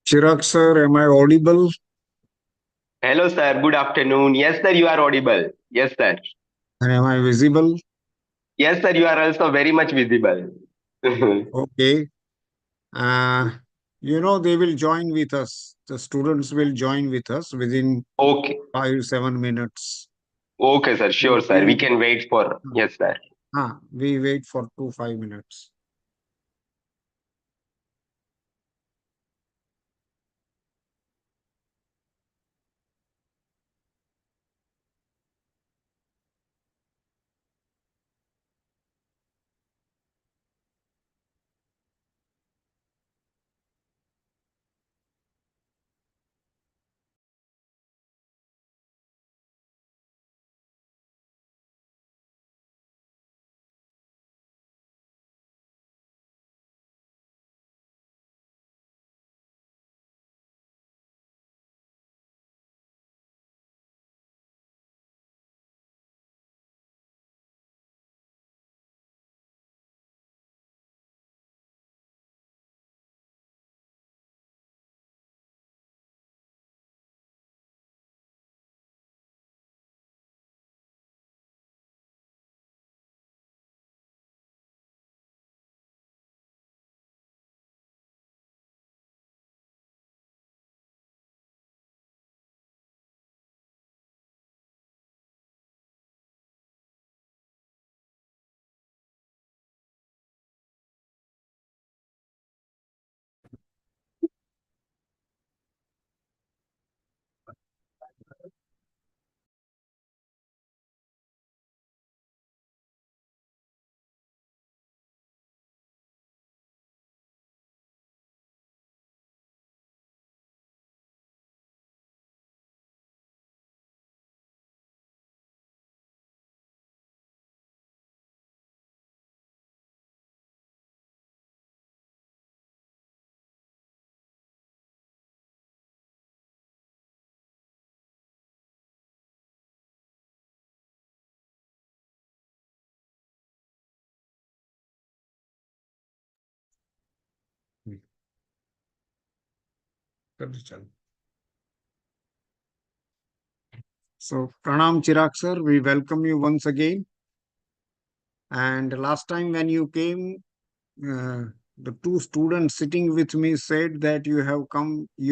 Chirag sir, am I audible? Hello, sir. Good afternoon. Yes, sir, you are audible. Yes, sir. And am I visible? Yes, sir, you are also very much visible. Okay. Uh, they will join with us. The students will join with us within Okay. 5-7 minutes. Okay, sir. We, Sure, sir. We we, can wait for. Yes, sir. we wait for 5 minutes. So, Pranam Chirag sir, we welcome you once again. And last time when you came, the two students sitting with me said that you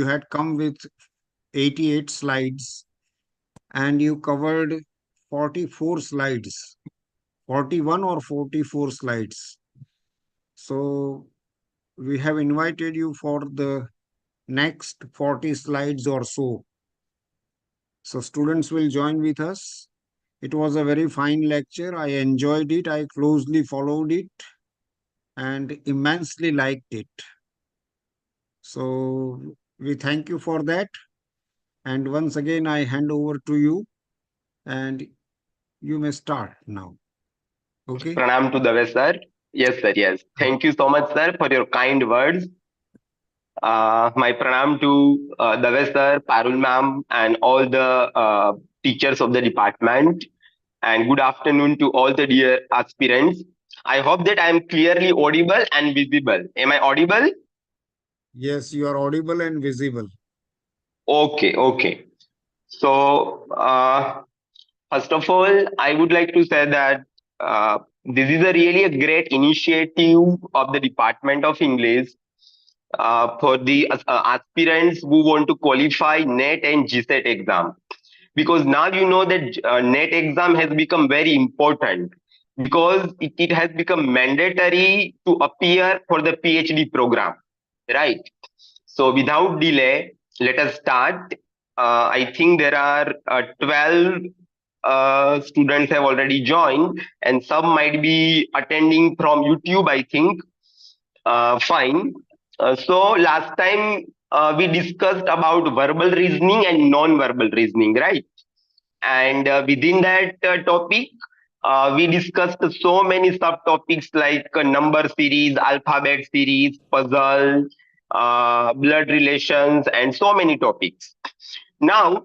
had come with 88 slides and you covered 44 slides, 41 or 44 slides. So we have invited you for the next 40 slides or so. So students will join with us. It was a very fine lecture. I enjoyed it. I closely followed it and immensely liked it. So we thank you for that. And once again, I hand over to you and you may start now. Okay. Pranam to Dave, sir. Yes, sir. Yes. Thank you so much, sir, for your kind words. My pranam to Dave, sir, Parul ma'am, and all the teachers of the department. And good afternoon to all the dear aspirants. I hope that I am clearly audible and visible. Am I audible? Yes, you are audible and visible. Okay, okay. So, first of all, I would like to say that this is a really a great initiative of the Department of English for the aspirants who want to qualify NET and GSET exam. Because now you know that NET exam has become very important because it has become mandatory to appear for the PhD program, right? So without delay, let us start. I think there are 12 students have already joined, and some might be attending from YouTube, I think. Fine. So last time we discussed about verbal reasoning and non-verbal reasoning, right? And within that topic, we discussed so many subtopics like number series, alphabet series, puzzle, blood relations, and so many topics. Now,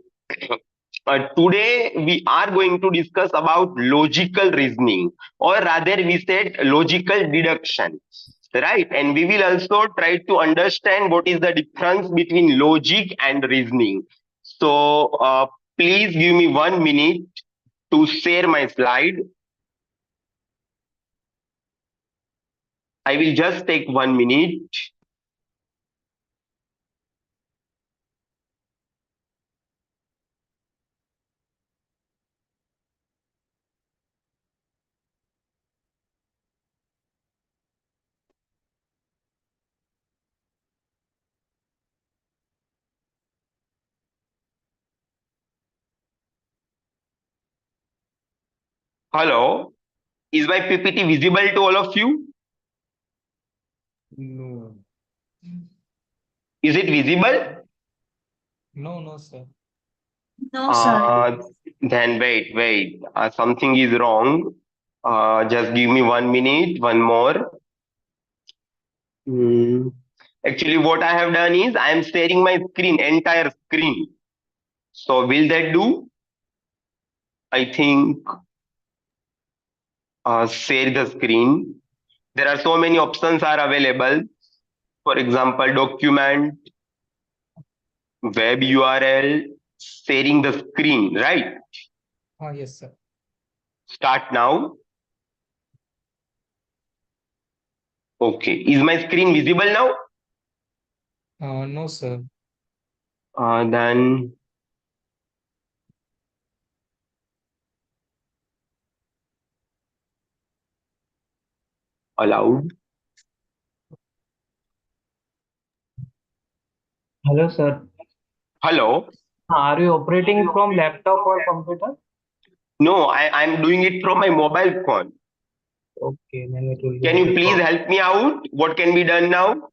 today we are going to discuss about logical reasoning, or rather, we said logical deduction, right? And we will also try to understand what is the difference between logic and reasoning. So, please give me 1 minute to share my slide. I will just take 1 minute. Hello, is my PPT visible to all of you? No. Is it visible? No, sir. No, sir. Then wait. Something is wrong. Just give me 1 minute, one more. Hmm. Actually, what I have done is I am sharing my screen, entire screen. So will that do? I think share the screen. There are so many options are available. For example, document, web URL, sharing the screen, right? Yes, sir. Start now. Okay. Is my screen visible now? No, sir. Then allowed. Hello, sir. Hello. Are you operating from laptop or computer? No, I'm doing it from my mobile phone. Okay, then it will be Can you better. please help me out? What can be done now?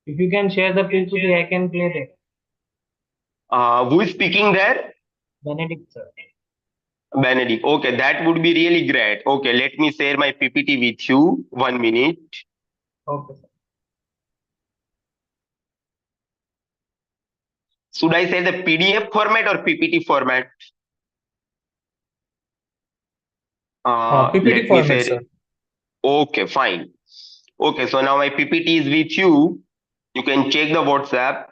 If you can share the PPT, I can play that. Who is speaking there? Benedict, sir. Benedict. Okay, that would be really great. Okay, let me share my PPT with you. 1 minute. Okay, sir. Should I say the PDF format or PPT format? PPT Let me format, share. sir. Okay, fine. Okay, so now my PPT is with you. You can check the WhatsApp.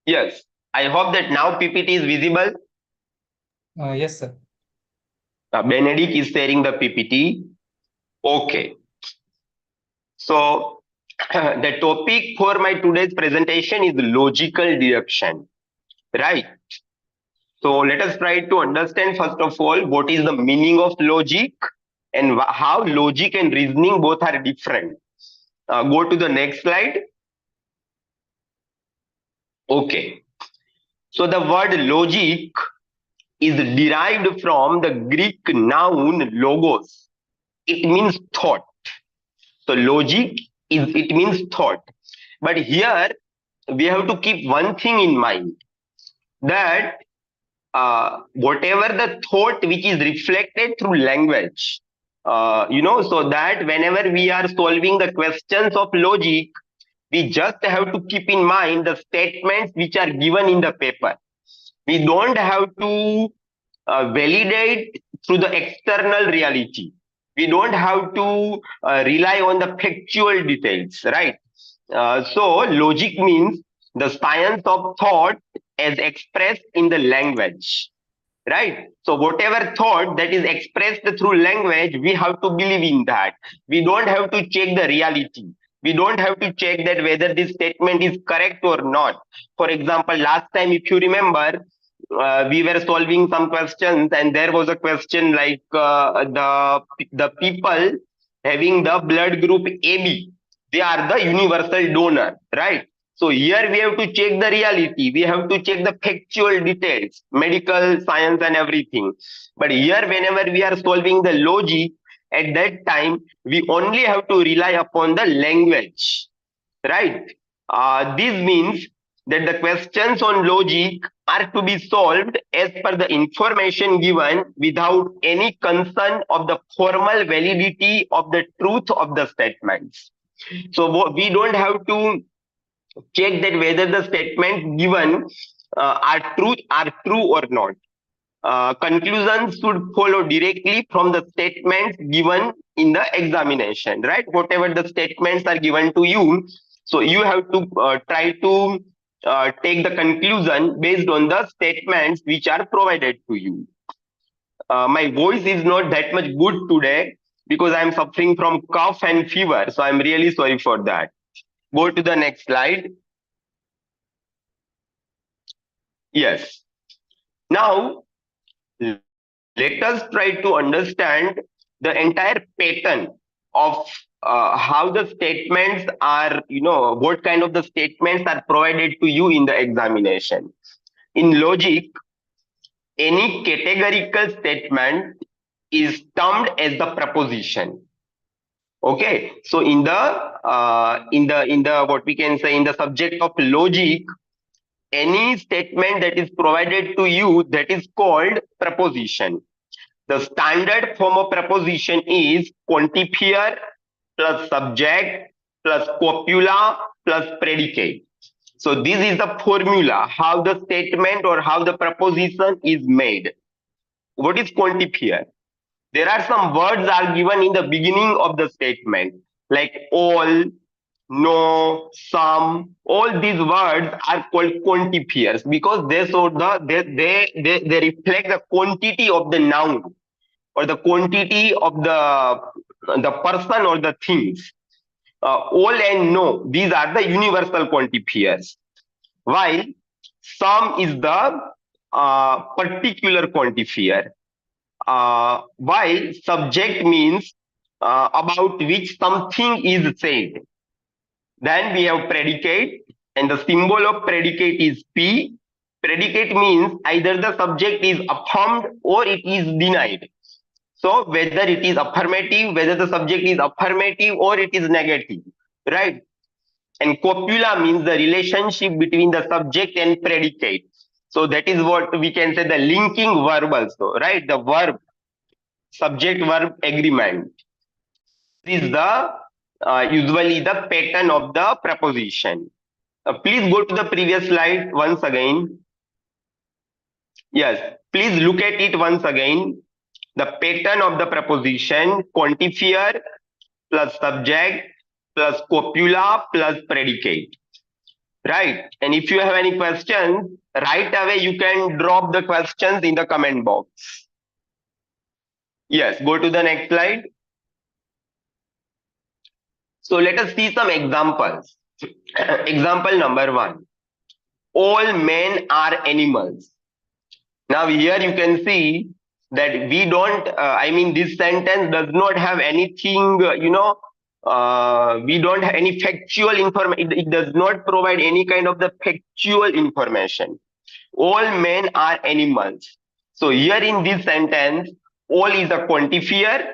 Yes, I hope that now PPT is visible. Yes, sir. Benedict is sharing the PPT. Okay. So the topic for my today's presentation is logical deduction, right? So let us try to understand first of all what is the meaning of logic and how logic and reasoning both are different. Go to the next slide. Okay. So the word logic is derived from the Greek noun logos. It means thought. So logic is it means thought. But here we have to keep one thing in mind that whatever the thought which is reflected through language, so that whenever we are solving the questions of logic, we just have to keep in mind the statements which are given in the paper. We don't have to validate through the external reality. We don't have to rely on the factual details, right? So logic means the science of thought as expressed in the language, right? So whatever thought that is expressed through language, we have to believe in that. We don't have to check the reality. We don't have to check that whether this statement is correct or not. For example, last time, if you remember, we were solving some questions, and there was a question like the people having the blood group AB, they are the universal donor, right? So here we have to check the reality. We have to check the factual details, medical science and everything. But here, whenever we are solving the logic, at that time, we only have to rely upon the language, right? This means that the questions on logic are to be solved as per the information given without any concern of the formal validity of the truth of the statements. So we don't have to check that whether the statements given are true or not. Conclusions should follow directly from the statements given in the examination, right? Whatever the statements are given to you, so you have to try to take the conclusion based on the statements which are provided to you. My voice is not that much good today because I'm suffering from cough and fever, so I'm really sorry for that. Go to the next slide. Yes. Now, let us try to understand the entire pattern of how the statements are, what kind of the statements are provided to you in the examination. In logic, any categorical statement is termed as the proposition. Okay, so in the what we can say, in the subject of logic, any statement that is provided to you, that is called proposition. The standard form of proposition is quantifier plus subject plus copula plus predicate. So this is the formula how the statement or how the proposition is made. What is quantifier? There are some words are given in the beginning of the statement, like all, no, some. All these words are called quantifiers because they they reflect the quantity of the noun or the quantity of the person or the things. All and no, these are the universal quantifiers, while some is the particular quantifier. While subject means about which something is said. Then we have predicate, and the symbol of predicate is P. Predicate means either the subject is affirmed or it is denied. So whether it is affirmative, whether the subject is affirmative or it is negative, right? And copula means the relationship between the subject and predicate. So that is what we can say the linking verb also, right? The verb, subject verb agreement. This is the usually the pattern of the proposition. Please go to the previous slide once again. Yes, please look at it once again. The pattern of the proposition: quantifier plus subject plus copula plus predicate. Right? And if you have any questions, right away you can drop the questions in the comment box. Yes, go to the next slide. So let us see some examples. Example number 1. All men are animals. Now here you can see that we don't, this sentence does not have anything, we don't have any factual information. It does not provide any kind of the factual information. All men are animals. So here in this sentence, all is a quantifier,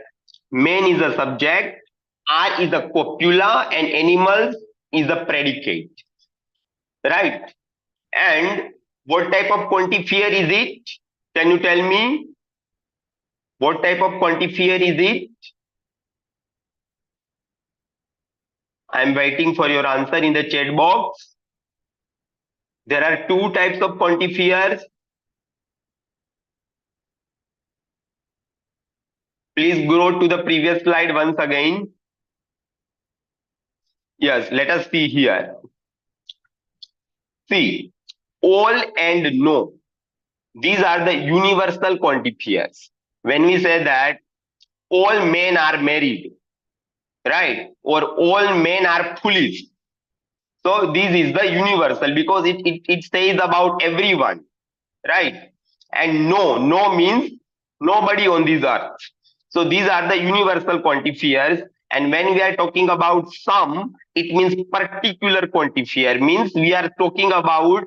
men is a subject, are is a copula, and animals is a predicate. Right? And what type of quantifier is it? Can you tell me? What type of quantifier is it? I'm waiting for your answer in the chat box. There are 2 types of quantifiers. Please go to the previous slide once again. Yes, let us see here. See, all and no. These are the universal quantifiers. When we say that all men are married, right? Or all men are foolish. So this is the universal because it says about everyone, right? And no means nobody on this earth. So these are the universal quantifiers. And when we are talking about some, it means particular quantifier, means we are talking about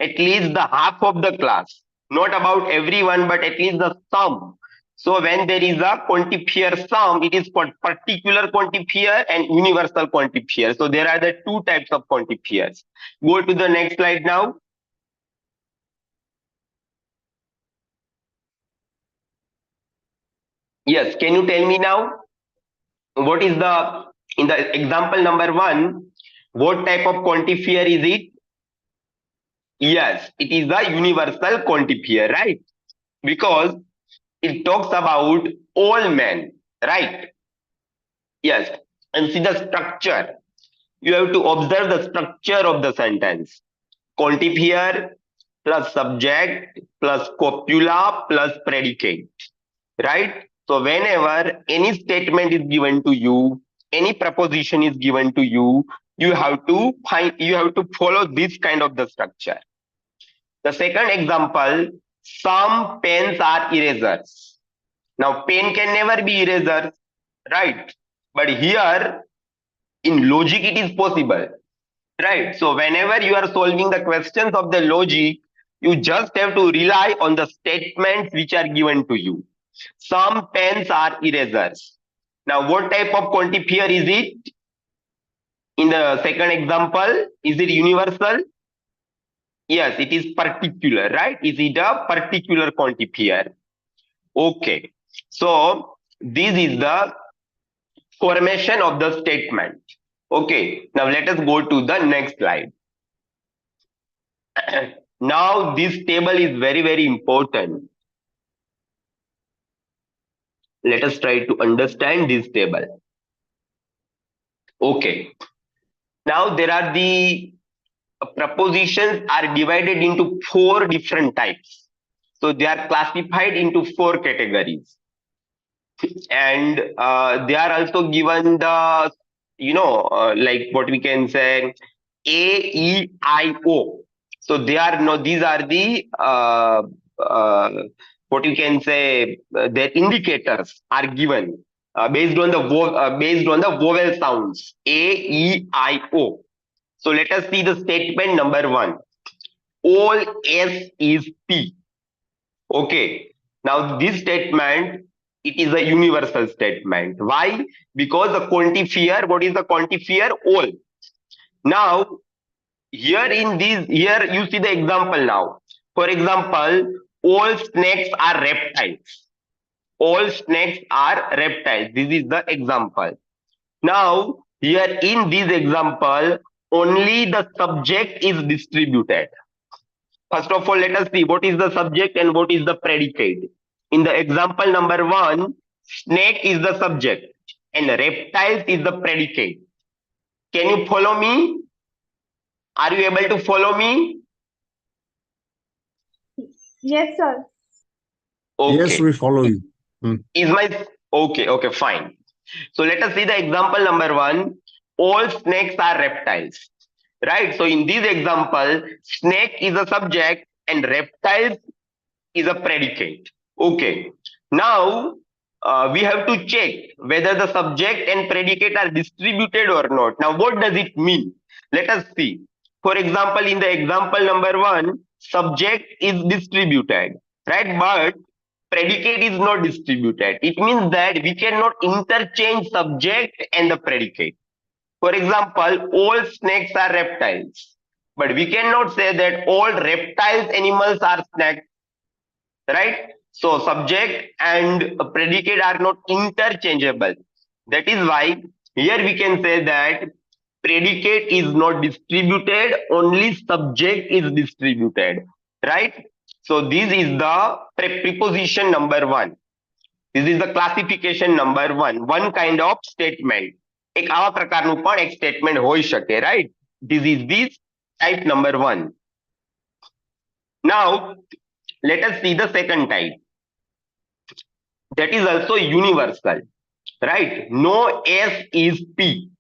at least the half of the class, not about everyone, but at least the sum. So when there is a quantifier sum, it is called particular quantifier and universal quantifier. So there are the two types of quantifiers. Go to the next slide now. Yes, can you tell me now what is the, in the example number 1, what type of quantifier is it? Yes, it is a universal quantifier, right? Because it talks about all men, right? Yes, and see the structure. You have to observe the structure of the sentence. Quantifier plus subject plus copula plus predicate, right? So whenever any statement is given to you, any proposition is given to you, you have to follow this kind of the structure. The second example, some pens are erasers. Now pen can never be eraser, right? But here in logic it is possible, right? So whenever you are solving the questions of the logic, you just have to rely on the statements which are given to you. Some pens are erasers. Now, what type of quantifier is it? In the second example, is it universal? Yes, it is particular, right? Is it a particular quantifier? Okay. So, this is the formation of the statement. Okay. Now, let us go to the next slide. Now, this table is very, very important. Let us try to understand this table. Okay. Now there are the propositions are divided into 4 different types. So they are classified into 4 categories. And they are also given the, like what we can say, A, E, I, O. So they are no, these are the what you can say, their indicators are given based on the vowel sounds A, E, I, O. So let us see the statement number 1. All S is P. Okay. Now this statement, it is a universal statement. Why? Because the quantifier, what is the quantifier? All. Now here you see the example now. For example, all snakes are reptiles. All snakes are reptiles. This is the example. Now here in this example, only the subject is distributed. First of all, let us see what is the subject and what is the predicate. In the example number 1, snake is the subject and reptiles is the predicate. Can you follow me? Are you able to follow me? Yes, sir. Okay. Yes, we follow you. Is my okay, fine. So let us see the example number 1. All snakes are reptiles. Right? So in this example, snake is a subject and reptiles is a predicate. Okay. Now we have to check whether the subject and predicate are distributed or not. Now what does it mean? Let us see. For example, in the example number 1, subject is distributed, right? But predicate is not distributed. It means that we cannot interchange subject and the predicate. For example, all snakes are reptiles, but we cannot say that all reptiles animals are snakes, right? So subject and predicate are not interchangeable. That is why here we can say that predicate is not distributed, only subject is distributed, right? So this is the preposition number 1. This is the classification number 1. One kind of statement. એક આવા પ્રકારનું પણ એક statement હોઈ શકે, right? This is this type number 1. Now let us see the second type. That is also universal. right? No S is P.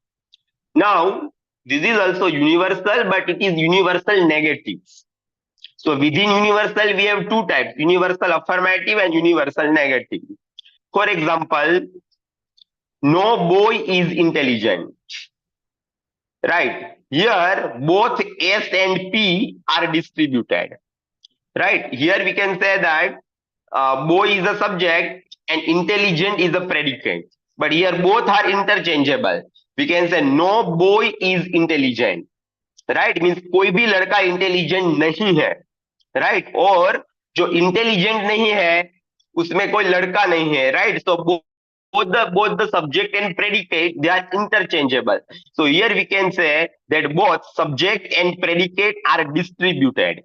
Now, this is also universal, but it is universal negatives. So within universal, we have two types, universal affirmative and universal negative. For example, no boy is intelligent, right? Here, both S and P are distributed, right? Here we can say that boy is a subject and intelligent is a predicate. But here both are interchangeable. We can say no boy is intelligent, right? Means कोई भी लड़का intelligent नहीं है, right? और जो intelligent नहीं है उसमें कोई लड़का नहीं है, right? So both the subject and predicate, they are interchangeable. So here we can say that both subject and predicate are distributed.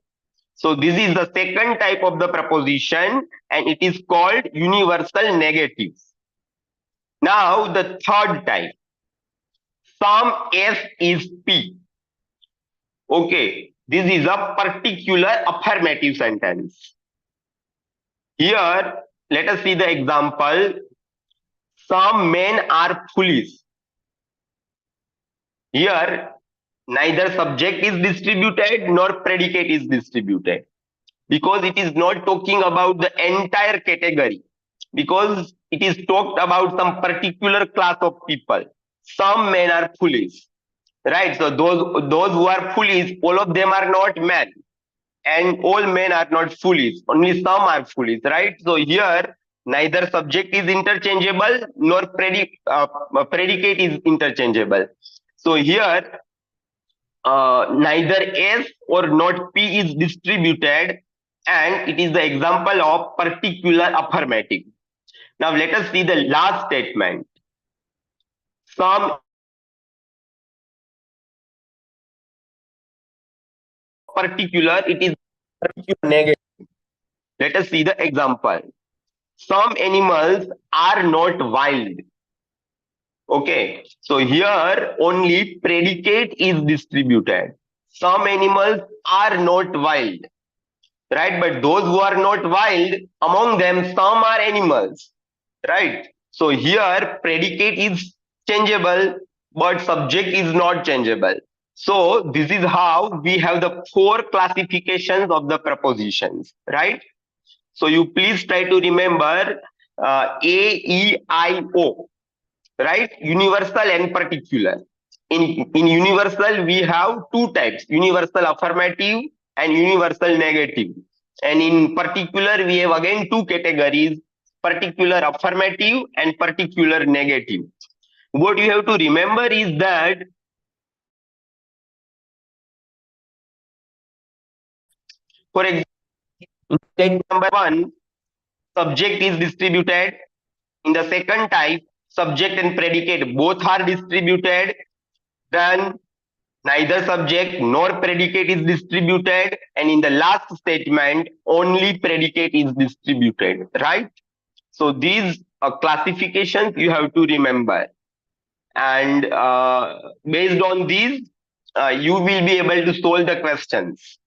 So this is the second type of the proposition and it is called universal negative. Now the third type, sum S is P. Okay, this is a particular affirmative sentence. Here, let us see the example. Some men are foolish. Here, neither subject is distributed nor predicate is distributed because it is not talking about the entire category, because it is talked about some particular class of people. Some men are foolish, right? So those who are foolish, all of them are not men, and all men are not foolish. Only some are foolish, right? So here neither subject is interchangeable nor predicate is interchangeable. So here neither S or not P is distributed, and it is the example of particular affirmative. Now let us see the last statement. Some particular, it is particular negative. Let us see the example. Some animals are not wild. Okay, so here only predicate is distributed. Some animals are not wild, right? But those who are not wild, among them some are animals, right? So here predicate is changeable, but subject is not changeable. So this is how we have the four classifications of the prepositions, right? So you please try to remember A, E, I, O, right? Universal and particular. In universal, we have two types, universal affirmative and universal negative. And in particular, we have again two categories, particular affirmative and particular negative. What you have to remember is that for example, in state number 1, subject is distributed. In the second type, subject and predicate both are distributed. Then neither subject nor predicate is distributed, and in the last statement only predicate is distributed, right? So these classifications you have to remember, and based on these you will be able to solve the questions.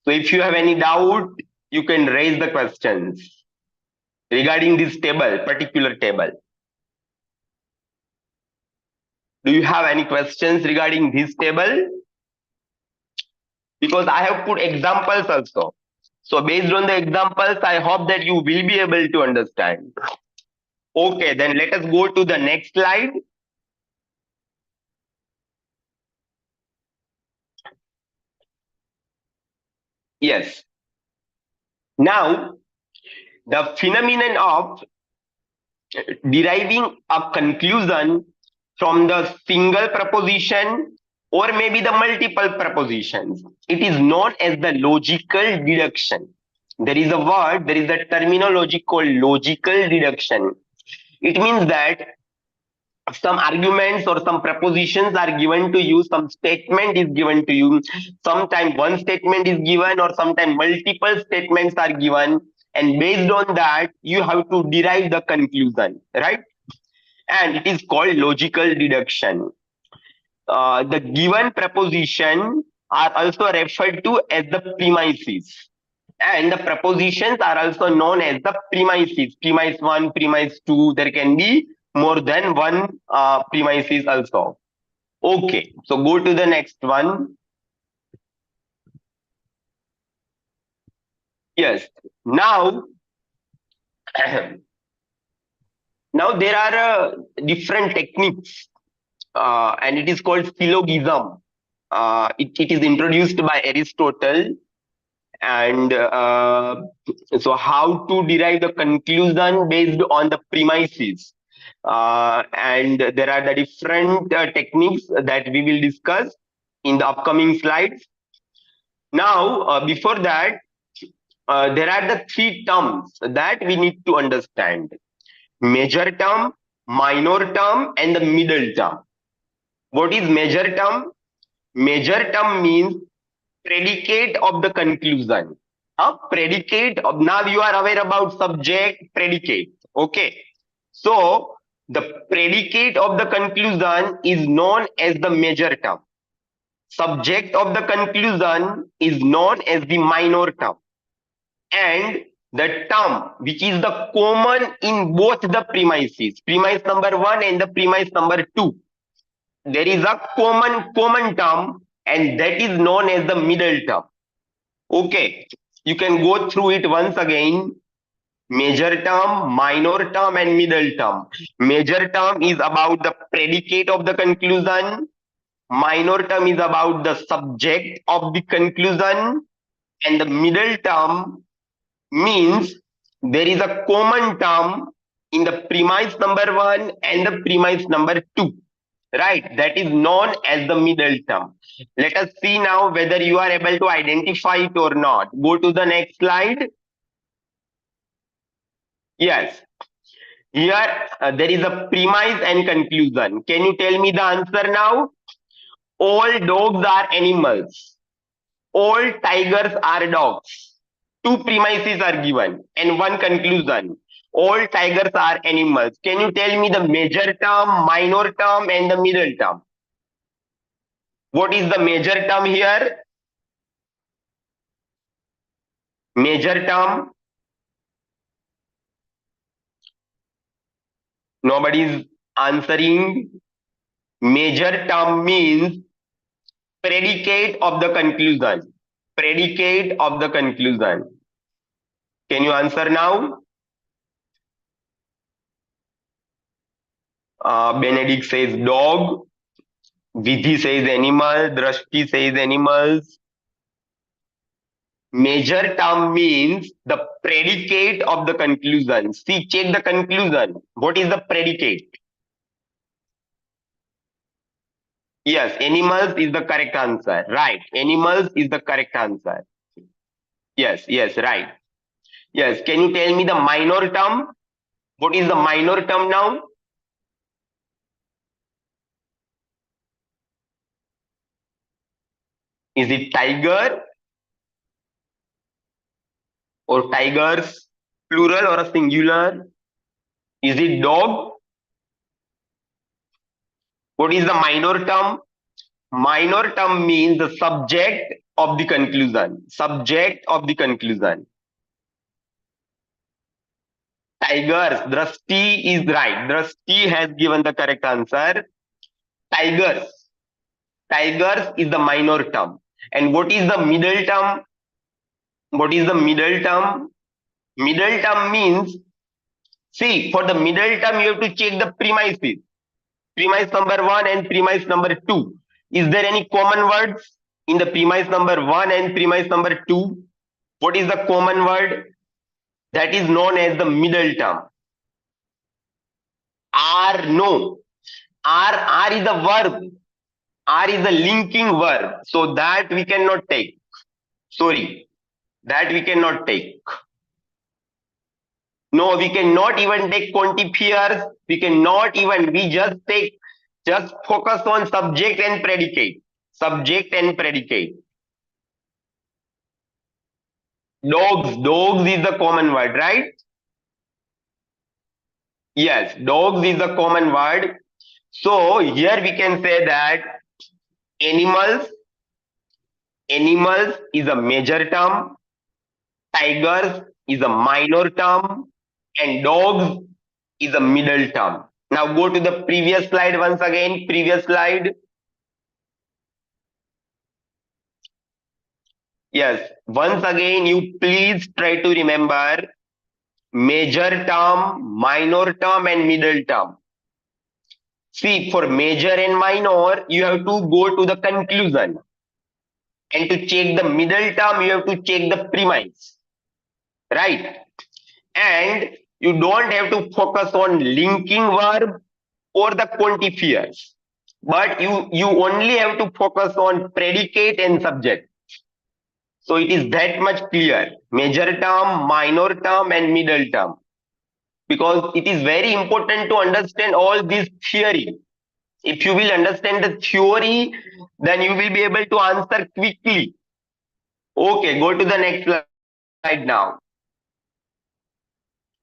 So if you have any doubt, you can raise the questions regarding this table, particular table. Do you have any questions regarding this table? Because I have put examples also. So based on the examples, I hope that you will be able to understand. Okay, then let us go to the next slide. Yes. Now, the phenomenon of deriving a conclusion from the single proposition or maybe the multiple propositions, it is known as the logical deduction. There is a terminology called logical deduction. It means that some arguments or some propositions are given to you, some statement is given to you, sometimes one statement is given or sometimes multiple statements are given, and based on that you have to derive the conclusion, right? And it is called logical deduction. The given proposition are also referred to as the premises, and the propositions are also known as the premises. Premise 1, premise 2, there can be more than one premises also. Okay, so go to the next one. Yes, now now there are different techniques, and it is called syllogism. It is introduced by Aristotle, and so how to derive the conclusion based on the premises. And there are the different techniques that we will discuss in the upcoming slides. Now, before that, there are the three terms that we need to understand: major term, minor term, and the middle term. What is major term? Major term means predicate of the conclusion. A predicate of, now you are aware about subject, predicate. Okay. So the predicate of the conclusion is known as the major term. Subject of the conclusion is known as the minor term. And the term which is the common in both the premises, premise number 1 and the premise number 2, there is a common term, and that is known as the middle term. Okay, you can go through it once again. Major term, minor term, and middle term. Major term is about the predicate of the conclusion. Minor term is about the subject of the conclusion. And the middle term means there is a common term in the premise number 1 and the premise number 2. Right, that is known as the middle term. Let us see now whether you are able to identify it or not. Go to the next slide. Yes, here there is a premise and conclusion. Can you tell me the answer now? All dogs are animals. All tigers are dogs. Two premises are given and one conclusion. All tigers are animals. Can you tell me the major term, minor term, and the middle term? What is the major term here? Major term. Nobody is answering. Major term means predicate of the conclusion. Predicate of the conclusion. Can you answer now? Benedict says dog. Vidhi says animal. Drashti says animals. Major term means the predicate of the conclusion. See, check the conclusion. What is the predicate? Yes, animals is the correct answer. Right. Animals is the correct answer. Yes, right. Yes. Can you tell me the minor term? What is the minor term now? Is it tiger or tigers, plural or a singular? Is it dog? What is the minor term? Minor term means the subject of the conclusion. Subject of the conclusion. Tigers. Drashti is right. Drashti has given the correct answer. Tigers. Tigers is the minor term. And what is the middle term? What is the middle term? Middle term means, see, for the middle term, you have to check the premises. Premise number 1 and premise number 2. Is there any common words in the premise number 1 and premise number 2? What is the common word? That is known as the middle term. Are, no. Are is a verb. Are is a linking verb. So that we cannot take. Sorry. That we cannot take. No, we cannot even take quantifiers. We cannot even, we just focus on subject and predicate. Subject and predicate. Dogs is the common word, right? Yes, dogs is the common word. So here we can say that animals is a major term, tigers is a minor term, and dogs is a middle term. Now go to the previous slide once again, previous slide. Yes, once again, you please try to remember major term, minor term, and middle term. See, for major and minor, you have to go to the conclusion. And to check the middle term, you have to check the premise. Right? And you don't have to focus on linking verb or the quantifiers. But you only have to focus on predicate and subject. So it is that much clear. Major term, minor term, and middle term. Because it is very important to understand all this theory. If you will understand the theory, then you will be able to answer quickly. Okay, go to the next slide now.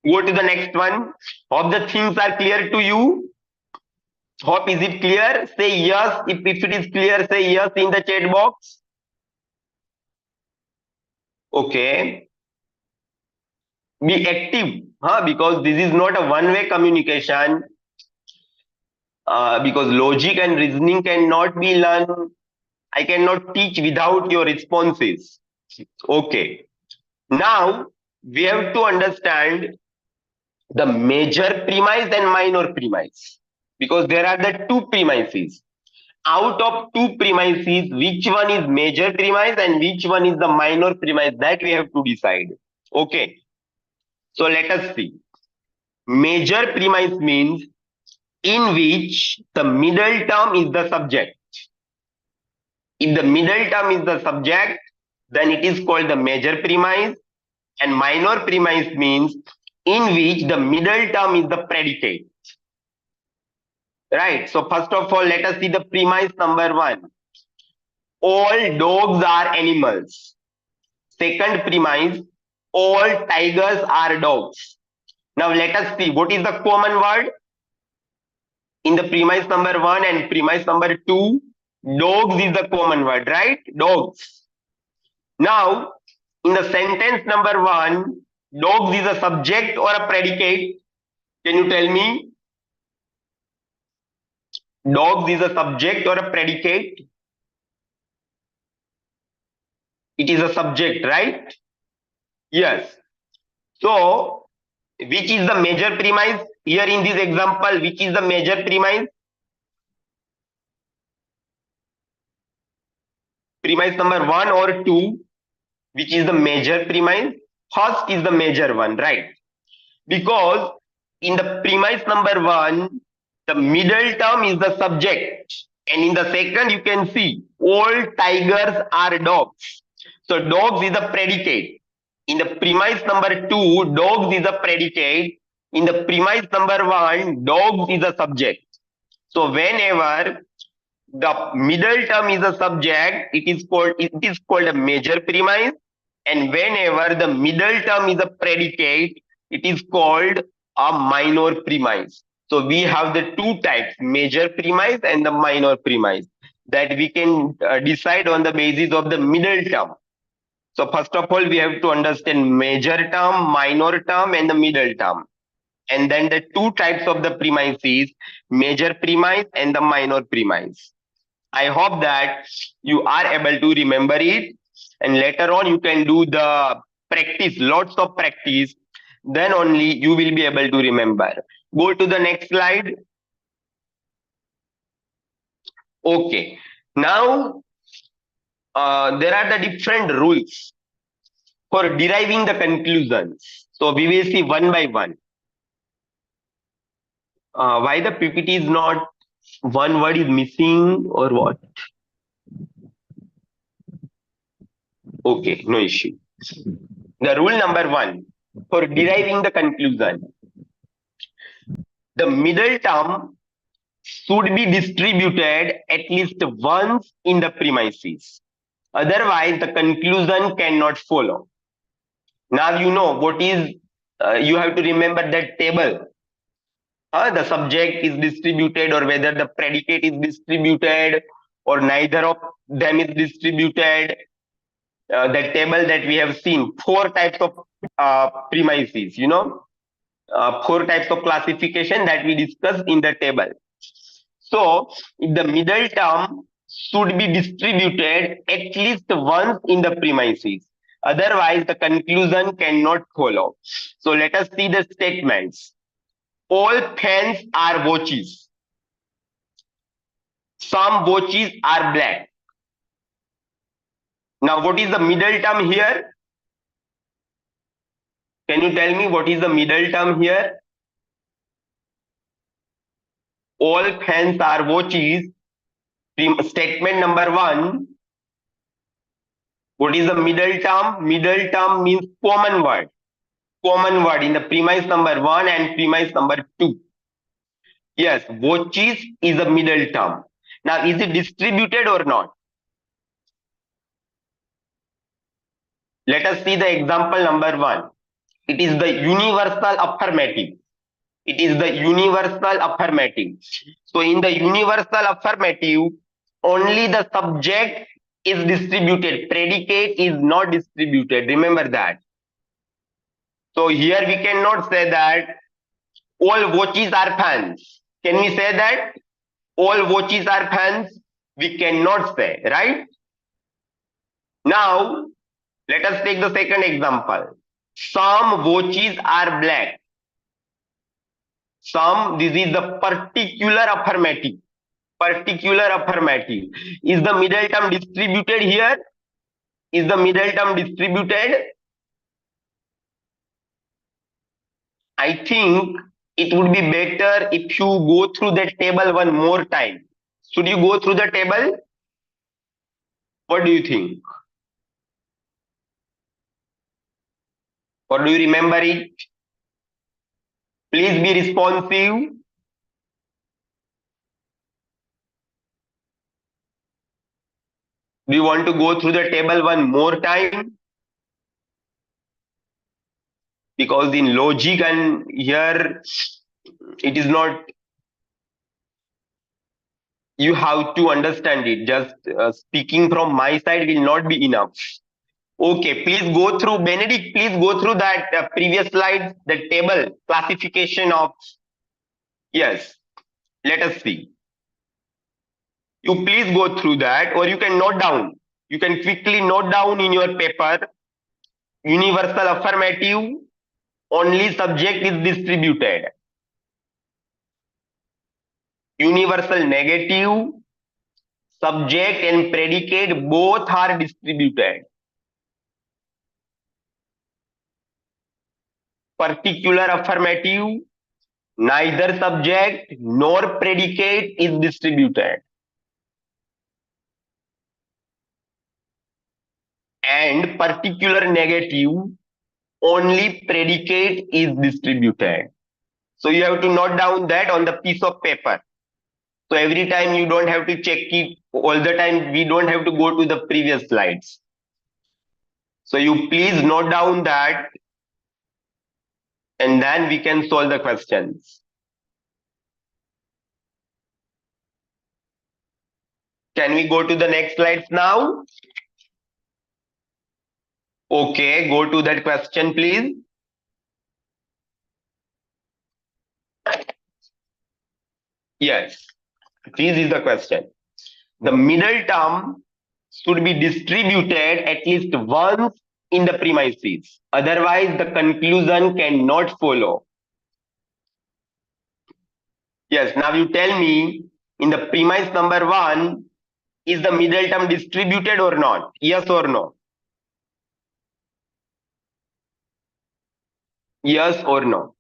Go to the next one. Hope the things are clear to you. Hope is it clear? Say yes. If it is clear, say yes in the chat box. Okay. Be active, because this is not a one-way communication. Because logic and reasoning cannot be learned. I cannot teach without your responses. Okay. Now we have to understand the major premise and minor premise, because there are the two premises. Out of two premises, which one is major premise and which one is the minor premise, that we have to decide. Okay. So let us see. Major premise means in which the middle term is the subject. If the middle term is the subject, then it is called the major premise. And minor premise means in which the middle term is the predicate. Right. So first of all, let us see the premise number 1. All dogs are animals. Second premise, all tigers are dogs. Now let us see what is the common word in the premise number 1 and premise number 2. Dogs is the common word, right? Dogs. Now, in the sentence number 1, dogs is a subject or a predicate? Can you tell me? Dogs is a subject or a predicate? It is a subject, right? Yes. So, which is the major premise? Here in this example, which is the major premise? Premise number 1 or 2? Which is the major premise? First is the major one, right? Because in the premise number 1, the middle term is the subject. And in the second, you can see all tigers are dogs. So dogs is a predicate. In the premise number 2, dogs is a predicate. In the premise number 1, dogs is a subject. So whenever the middle term is a subject, it is called a major premise. And whenever the middle term is a predicate, it is called a minor premise. So we have the two types, major premise and the minor premise, that we can decide on the basis of the middle term. So first of all, we have to understand major term, minor term, and the middle term. And then the two types of the premises, major premise and the minor premise. I hope that you are able to remember it, and later on you can do the practice, lots of practice, then only you will be able to remember. Go to the next slide. Okay, now there are the different rules for deriving the conclusions. So we will see one by one. Why the PPT is not, one word is missing or what? Okay, no issue. The rule number 1 for deriving the conclusion. The middle term should be distributed at least once in the premises. Otherwise, the conclusion cannot follow. Now you know what is, you have to remember that table. The subject is distributed, or whether the predicate is distributed, or neither of them is distributed. The table that we have seen, 4 types of premises, four types of classification that we discussed in the table. So if the middle term should be distributed at least once in the premises. Otherwise, the conclusion cannot follow. So let us see the statements. All fans are watches. Some watches are black. Now, what is the middle term here? Can you tell me what is the middle term here? All fans are watches. Statement number 1. What is the middle term? Middle term means common word. Common word in the premise number 1 and premise number 2. Yes, watches is a middle term. Now, is it distributed or not? Let us see the example number 1. It is the universal affirmative. It is the universal affirmative. So, in the universal affirmative, only the subject is distributed. Predicate is not distributed. Remember that. So, here we cannot say that all watches are fans. Can we say that? All watches are fans? We cannot say, right? Now, let us take the second example. Some watches are black. Some, this is the particular affirmative. Particular affirmative. Is the middle term distributed here? Is the middle term distributed? I think it would be better if you go through the table one more time. Should you go through the table? What do you think? Or do you remember it? Please be responsive. Do you want to go through the table one more time? Because in logic and here it is not, you have to understand it. Just speaking from my side will not be enough. Okay, please go through, Benedict, please go through that previous slide, the table classification of, yes, let us see. You please go through that, or you can note down. You can quickly note down in your paper. Universal affirmative, only subject is distributed. Universal negative, subject and predicate both are distributed. Particular affirmative, neither subject nor predicate is distributed. And particular negative, only predicate is distributed. So you have to note down that on the piece of paper. So every time you don't have to check it all the time. We don't have to go to the previous slides. So you please note down that, and then we can solve the questions. Can we go to the next slides now? Okay, go to that question, please. Yes, this is the question. The middle term should be distributed at least once in the premises. Otherwise, the conclusion cannot follow. Yes, now you tell me, in the premise number 1, is the middle term distributed or not? Yes or no? Yes or no?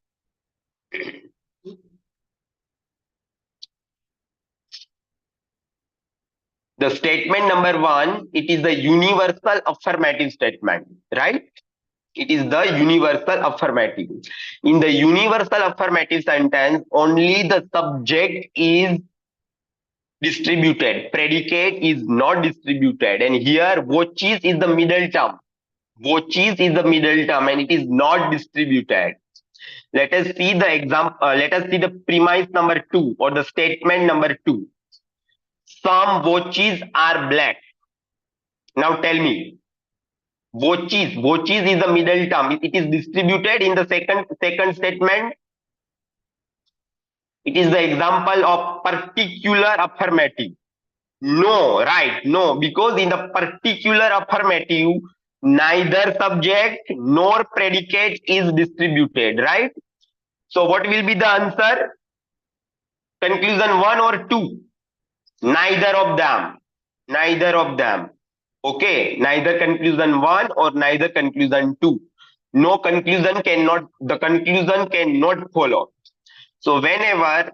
The statement number 1, it is the universal affirmative statement, right? It is the universal affirmative. In the universal affirmative sentence, only the subject is distributed. Predicate is not distributed. And here, watches is the middle term. Watches is the middle term and it is not distributed. Let us see the example. Let us see the premise number 2 or the statement number 2. Some watches are black. Now tell me, watches is the middle term. It is distributed in the second statement. It is the example of particular affirmative. No, right? No, because in the particular affirmative, neither subject nor predicate is distributed, right? So what will be the answer? Conclusion 1 or 2? Neither of them. Neither of them. Okay, neither conclusion 1 or neither conclusion 2. No conclusion cannot, the conclusion cannot follow. So whenever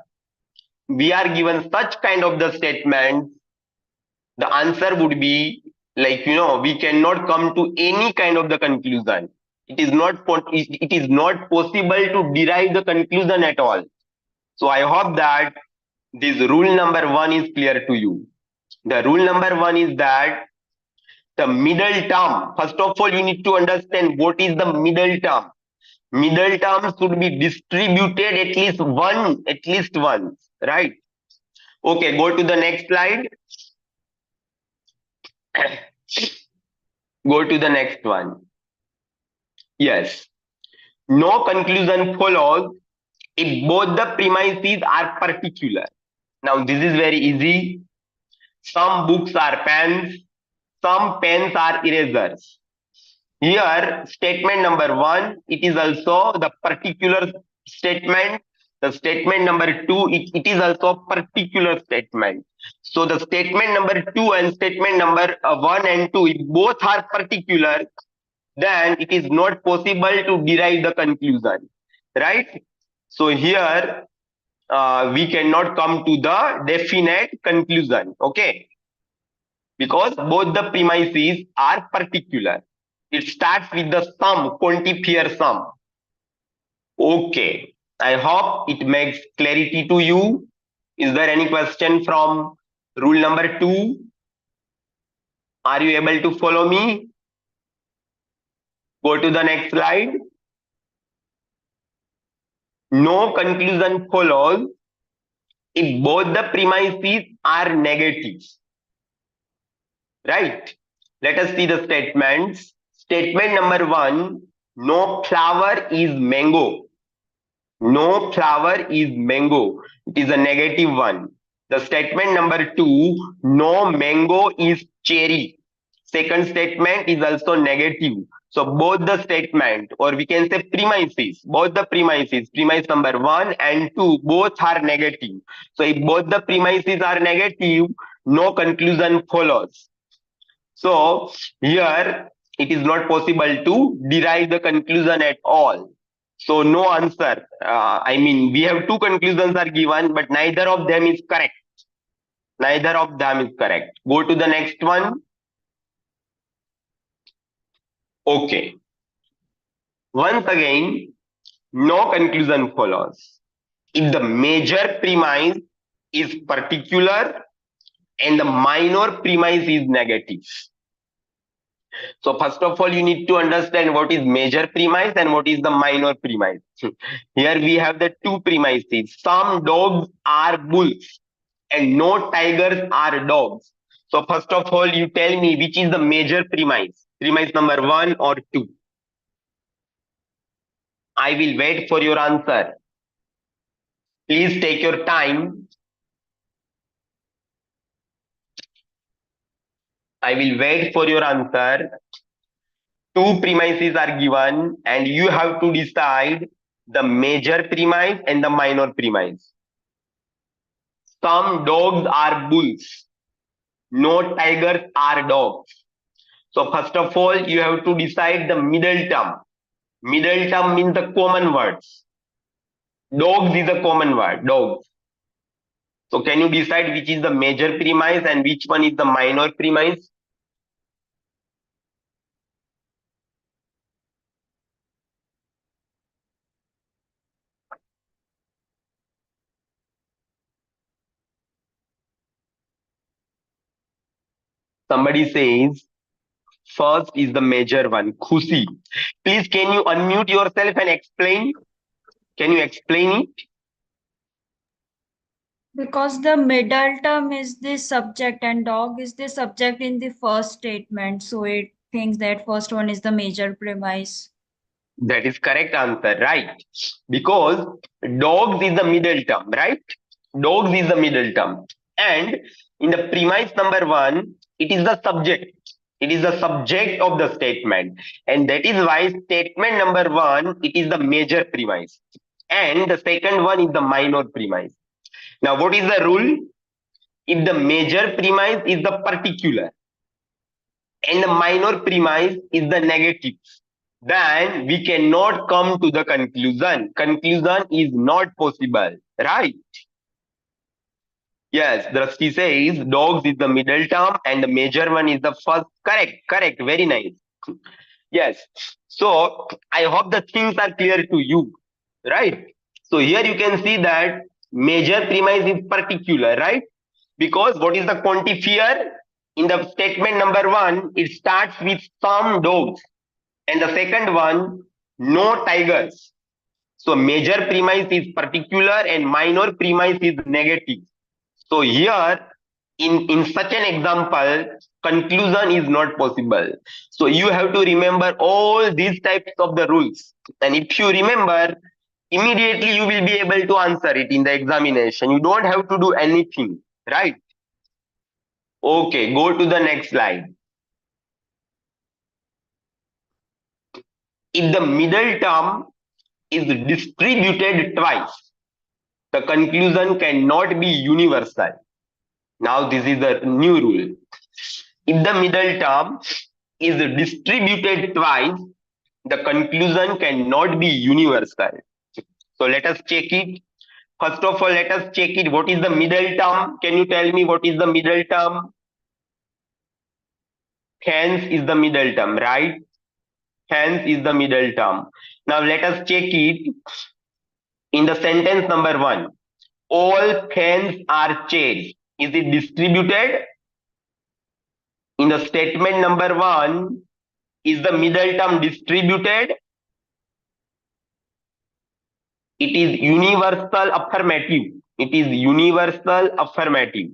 we are given such kind of the statement, the answer would be like, we cannot come to any kind of the conclusion. It is not possible to derive the conclusion at all. So I hope that this rule number 1 is clear to you. The rule number 1 is that the middle term, first of all, you need to understand what is the middle term. Middle term should be distributed at least once, right? Okay, go to the next slide. Go to the next one. Yes. No conclusion follows if both the premises are particular. Now, this is very easy. Some books are pens, some pens are erasers. Here, statement number 1, it is also the particular statement. The statement number 2, it is also a particular statement. So the statement number 2 and statement number 1 and 2, if both are particular, then it is not possible to derive the conclusion, right? So here, we cannot come to the definite conclusion, okay? Because both the premises are particular. It starts with the sum, quantifier sum. Okay, I hope it makes clarity to you. Is there any question from rule number 2? Are you able to follow me? Go to the next slide. No conclusion follows if both the premises are negative. Right? Let us see the statements. Statement number 1, no flower is mango. No flower is mango. It is a negative one. The statement number 2, no mango is cherry. Second statement is also negative. So both the statement, or we can say premises, both the premises, premise number 1 and 2, both are negative. So if both the premises are negative, no conclusion follows. So here it is not possible to derive the conclusion at all. So no answer. We have 2 conclusions are given, but neither of them is correct. Neither of them is correct. Go to the next one. Okay. Once again, no conclusion follows if the major premise is particular and the minor premise is negative. So first of all, you need to understand what is major premise and what is the minor premise. Here we have the 2 premises. Some dogs are bulls and no tigers are dogs. So first of all, you tell me which is the major premise. Premise number 1 or 2. I will wait for your answer. Please take your time. I will wait for your answer. 2 premises are given and you have to decide the major premise and the minor premise. Some dogs are bulls. No tigers are dogs. So first of all, you have to decide the middle term. Middle term means the common words. Dogs is a common word, dogs. So can you decide which is the major premise and which one is the minor premise? Somebody says first is the major one, Khushi. Please, can you unmute yourself and explain? Can you explain it? Because the middle term is the subject and dog is the subject in the first statement. So it thinks that first one is the major premise. That is correct answer, right? Because dogs is the middle term, right? Dogs is the middle term. And in the premise number one, it is the subject. It is the subject of the statement. And that is why statement number one, it is the major premise. And the second one is the minor premise. Now, what is the rule? If the major premise is the particular and the minor premise is the negative, then we cannot come to the conclusion. Conclusion is not possible, right? Yes, Drashti says dogs is the middle term and the major one is the first. Correct, correct, very nice. Yes, so I hope the things are clear to you, right? So here you can see that major premise is particular, right? Because what is the quantifier? In the statement number one, it starts with some dogs. And the second one, no tigers. So major premise is particular and minor premise is negative. So here, in such an example, conclusion is not possible. So you have to remember all these types of the rules. And if you remember, immediately you will be able to answer it in the examination. You don't have to do anything, right? Okay, go to the next slide. If the middle term is distributed twice, the conclusion cannot be universal. Now this is the new rule. If the middle term is distributed twice, the conclusion cannot be universal. So let us check it. First of all, let us check it. What is the middle term? Can you tell me what is the middle term? Hence is the middle term, right? Hence is the middle term. Now let us check it in the sentence number one. All fans are chairs. Is it distributed? In the statement number one, is the middle term distributed? It is universal affirmative. It is universal affirmative.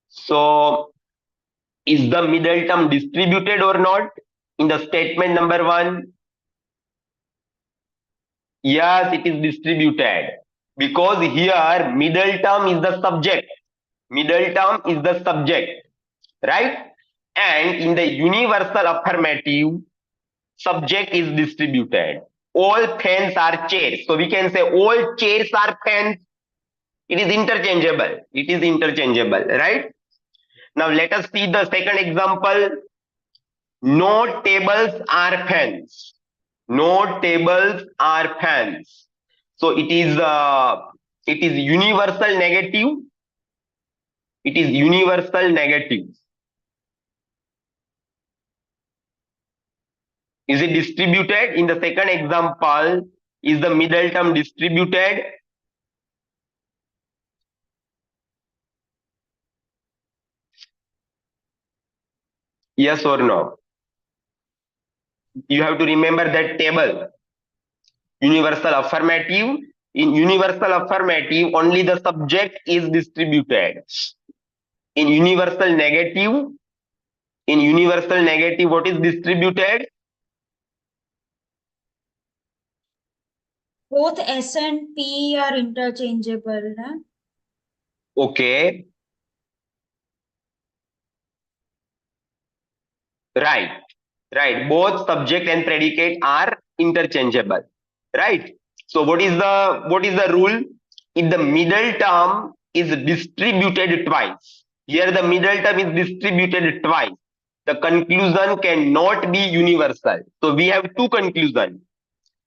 So, is the middle term distributed or not? In the statement number one, yes, it is distributed. Because here, middle term is the subject. Middle term is the subject, right? And in the universal affirmative, subject is distributed. All fans are chairs. So we can say all chairs are fans. It is interchangeable. It is interchangeable, right? Now let us see the second example. No tables are fans. No tables are fans. So it is universal negative. It is universal negative. Is it distributed? In the second example, is the middle term distributed? Yes or no? You have to remember that table. Universal affirmative. In universal affirmative, only the subject is distributed. In universal negative, what is distributed? Both S and P are interchangeable, huh? Okay. Right. Right. Both subject and predicate are interchangeable. Right. So what is the rule? If the middle term is distributed twice, here the middle term is distributed twice, the conclusion cannot be universal. So we have two conclusions.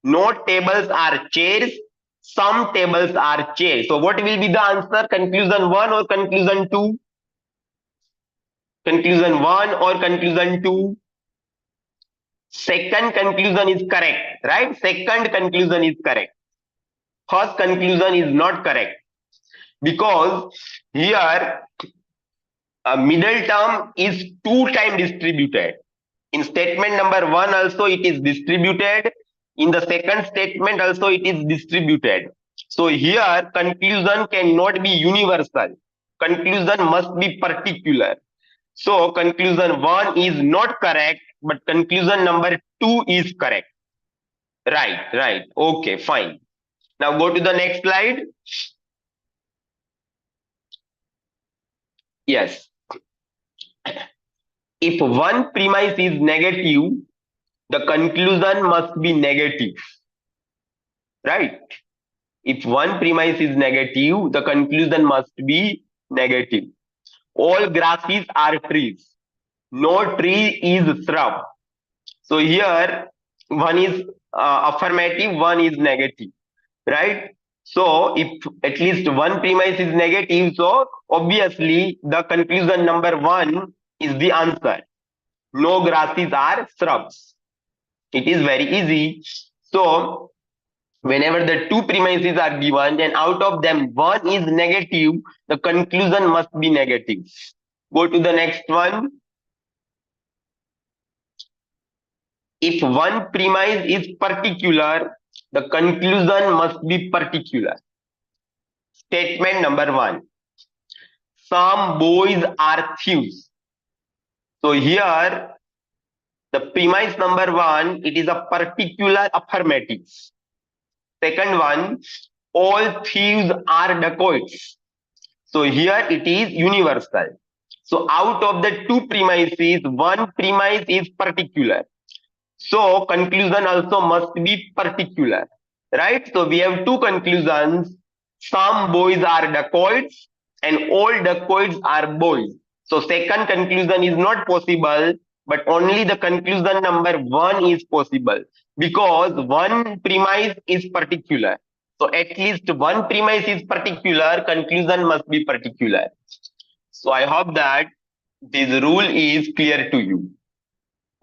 No tables are chairs, some tables are chairs. So what will be the answer? Conclusion one or conclusion two? Conclusion one or conclusion two? Second conclusion is correct, right? Second conclusion is correct. First conclusion is not correct because here a middle term is two times distributed. In statement number one also it is distributed. In the second statement also it is distributed. So here conclusion cannot be universal. Conclusion must be particular. So conclusion one is not correct, but conclusion number two is correct. Right. Okay, fine. Now go to the next slide. Yes. If one premise is negative, the conclusion must be negative. Right? If one premise is negative, the conclusion must be negative. All grasses are trees. No tree is shrub. So here one is affirmative, one is negative, right? So if at least one premise is negative, so obviously the conclusion number one is the answer. No grasses are shrubs. It is very easy. So whenever the two premises are given and out of them one is negative, the conclusion must be negative. Go to the next one. If one premise is particular, the conclusion must be particular. Statement number one. Some boys are thieves. So here, the premise number one, it is a particular affirmative. Second one, all thieves are dacoits. So here it is universal. So out of the two premises, one premise is particular. So conclusion also must be particular, right? So we have two conclusions. Some boys are dacoits and all dacoits are boys. So second conclusion is not possible, but only the conclusion number one is possible because one premise is particular. So at least one premise is particular, conclusion must be particular. So I hope that this rule is clear to you.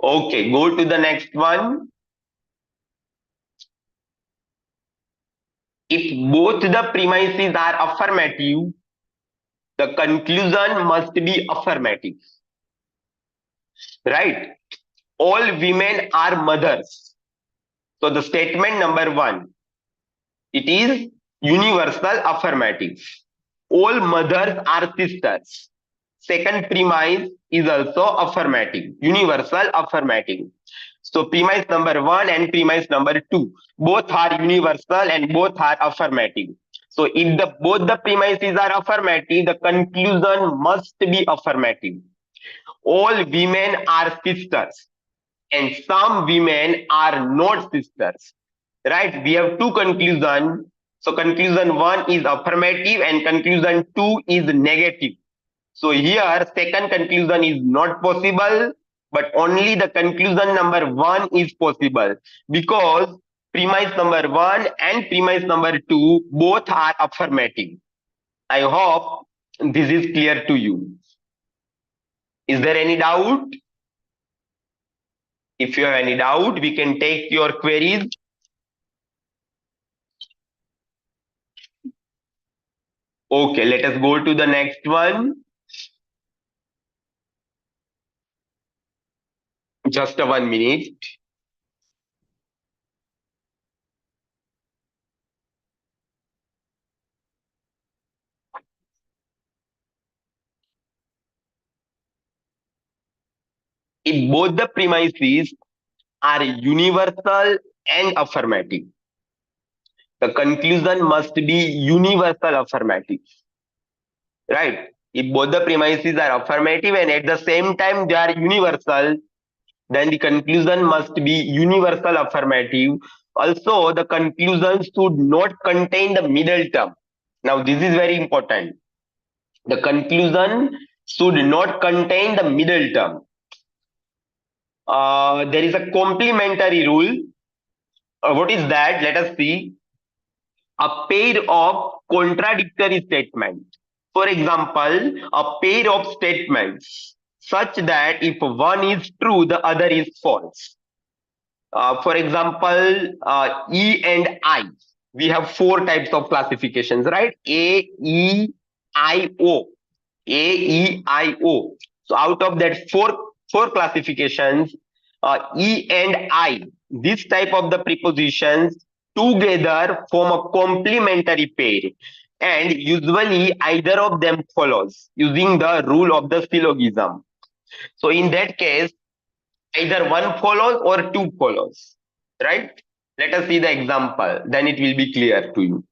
Okay, go to the next one. If both the premises are affirmative, the conclusion must be affirmative. Right? All women are mothers. So the statement number one, it is universal affirmative. All mothers are sisters. Second premise is also affirmative, universal affirmative. So premise number one and premise number two, both are universal and both are affirmative. So if both the premises are affirmative, the conclusion must be affirmative. All women are sisters and some women are not sisters. Right? We have two conclusions. So conclusion one is affirmative and conclusion two is negative. So here second conclusion is not possible, but only the conclusion number one is possible because premise number one and premise number two both are affirmative. I hope this is clear to you. Is there any doubt? If you have any doubt, we can take your queries. Okay, let us go to the next one. Just 1 minute. If both the premises are universal and affirmative, the conclusion must be universal affirmative. Right? If both the premises are affirmative and at the same time they are universal, then the conclusion must be universal affirmative. Also, the conclusion should not contain the middle term. Now, this is very important. The conclusion should not contain the middle term. There is a complementary rule. What is that? Let us see. A pair of contradictory statements. For example, a pair of statements such that if one is true, the other is false. For example, E and I. We have four types of classifications, right? A, E, I, O. A, E, I, O. So out of that four classifications, E and I, this type of the prepositions together form a complementary pair. And usually either of them follows using the rule of the syllogism. So in that case, either one follows or two follows, right? Let us see the example, then it will be clear to you.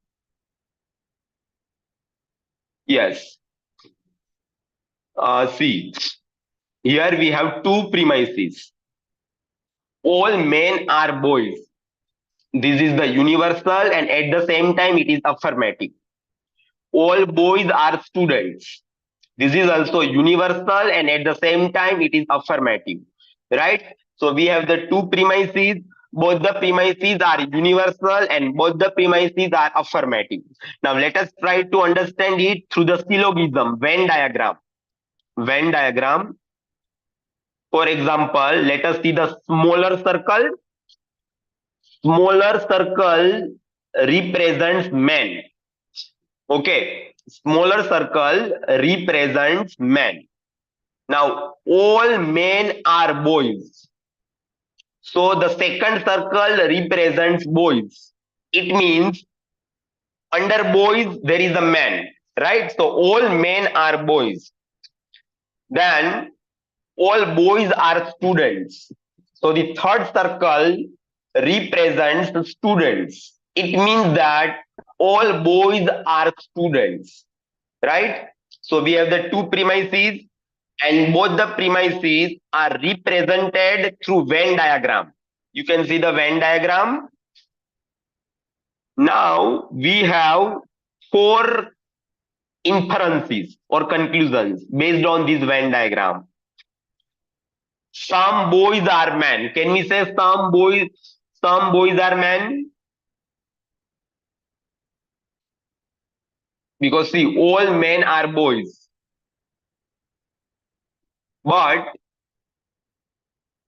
Yes. See, here we have two premises. All men are boys. This is the universal, and at the same time, it is affirmative. All boys are students. This is also universal, and at the same time, it is affirmative. Right? So we have the two premises. Both the premises are universal and both the premises are affirmative. Now let us try to understand it through the syllogism, Venn diagram. Venn diagram. For example, let us see the smaller circle. Smaller circle represents men. Okay, smaller circle represents men. Now, all men are boys. So the second circle represents boys. It means under boys there is a man, right? So all men are boys. Then all boys are students. So the third circle represents students. It means that all boys are students, right? So we have the two premises, and both the premises are represented through Venn diagram. You can see the Venn diagram. Now we have four inferences or conclusions based on this Venn diagram. Some boys are men. Can we say some boys are men? Because see, all men are boys. But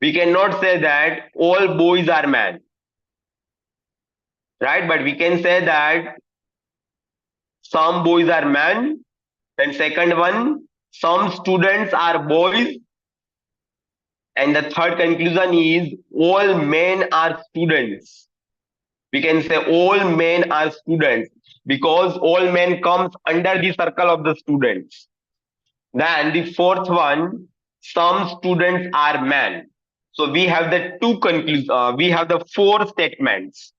we cannot say that all boys are men. Right? But we can say that some boys are men. Then second one, some students are boys. And the third conclusion is all men are students. We can say all men are students because all men comes under the circle of the students. Then the fourth one, some students are men. So we have the two conclusions. We have the four statements,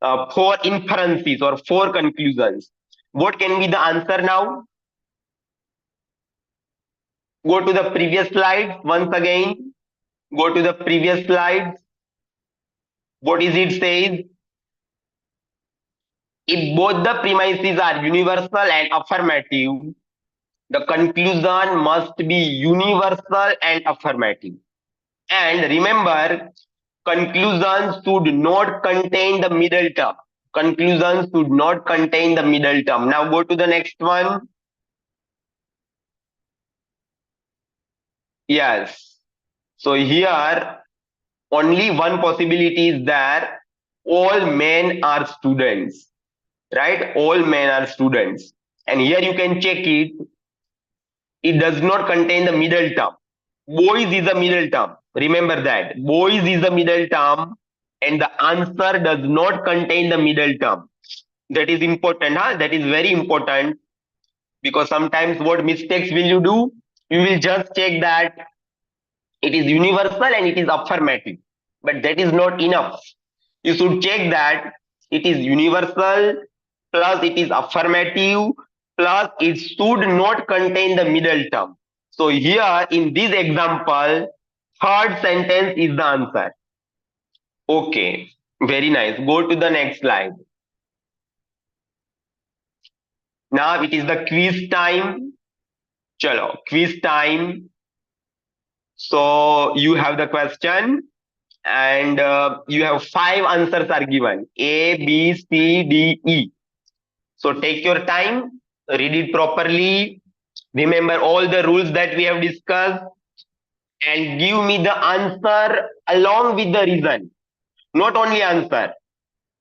four inferences or four conclusions. What can be the answer now? Go to the previous slide once again. Go to the previous slide. What is it says? If both the premises are universal and affirmative, the conclusion must be universal and affirmative. And remember, conclusions should not contain the middle term. Conclusions should not contain the middle term. Now go to the next one. Yes. So here, only one possibility is there. All men are students. Right? All men are students. And here you can check it. It does not contain the middle term. Boys is a middle term. Remember that. Boys is a middle term and the answer does not contain the middle term. That is important, huh? That is very important because sometimes what mistakes will you do? You will just check that it is universal and it is affirmative. But that is not enough. You should check that it is universal plus it is affirmative plus it should not contain the middle term. So here in this example, third sentence is the answer. Okay, very nice. Go to the next slide. Now it is the quiz time. Chalo, quiz time. So you have the question and you have 5 answers are given. A, B, C, D, E. So take your time, read it properly. Remember all the rules that we have discussed and give me the answer along with the reason. Not only answer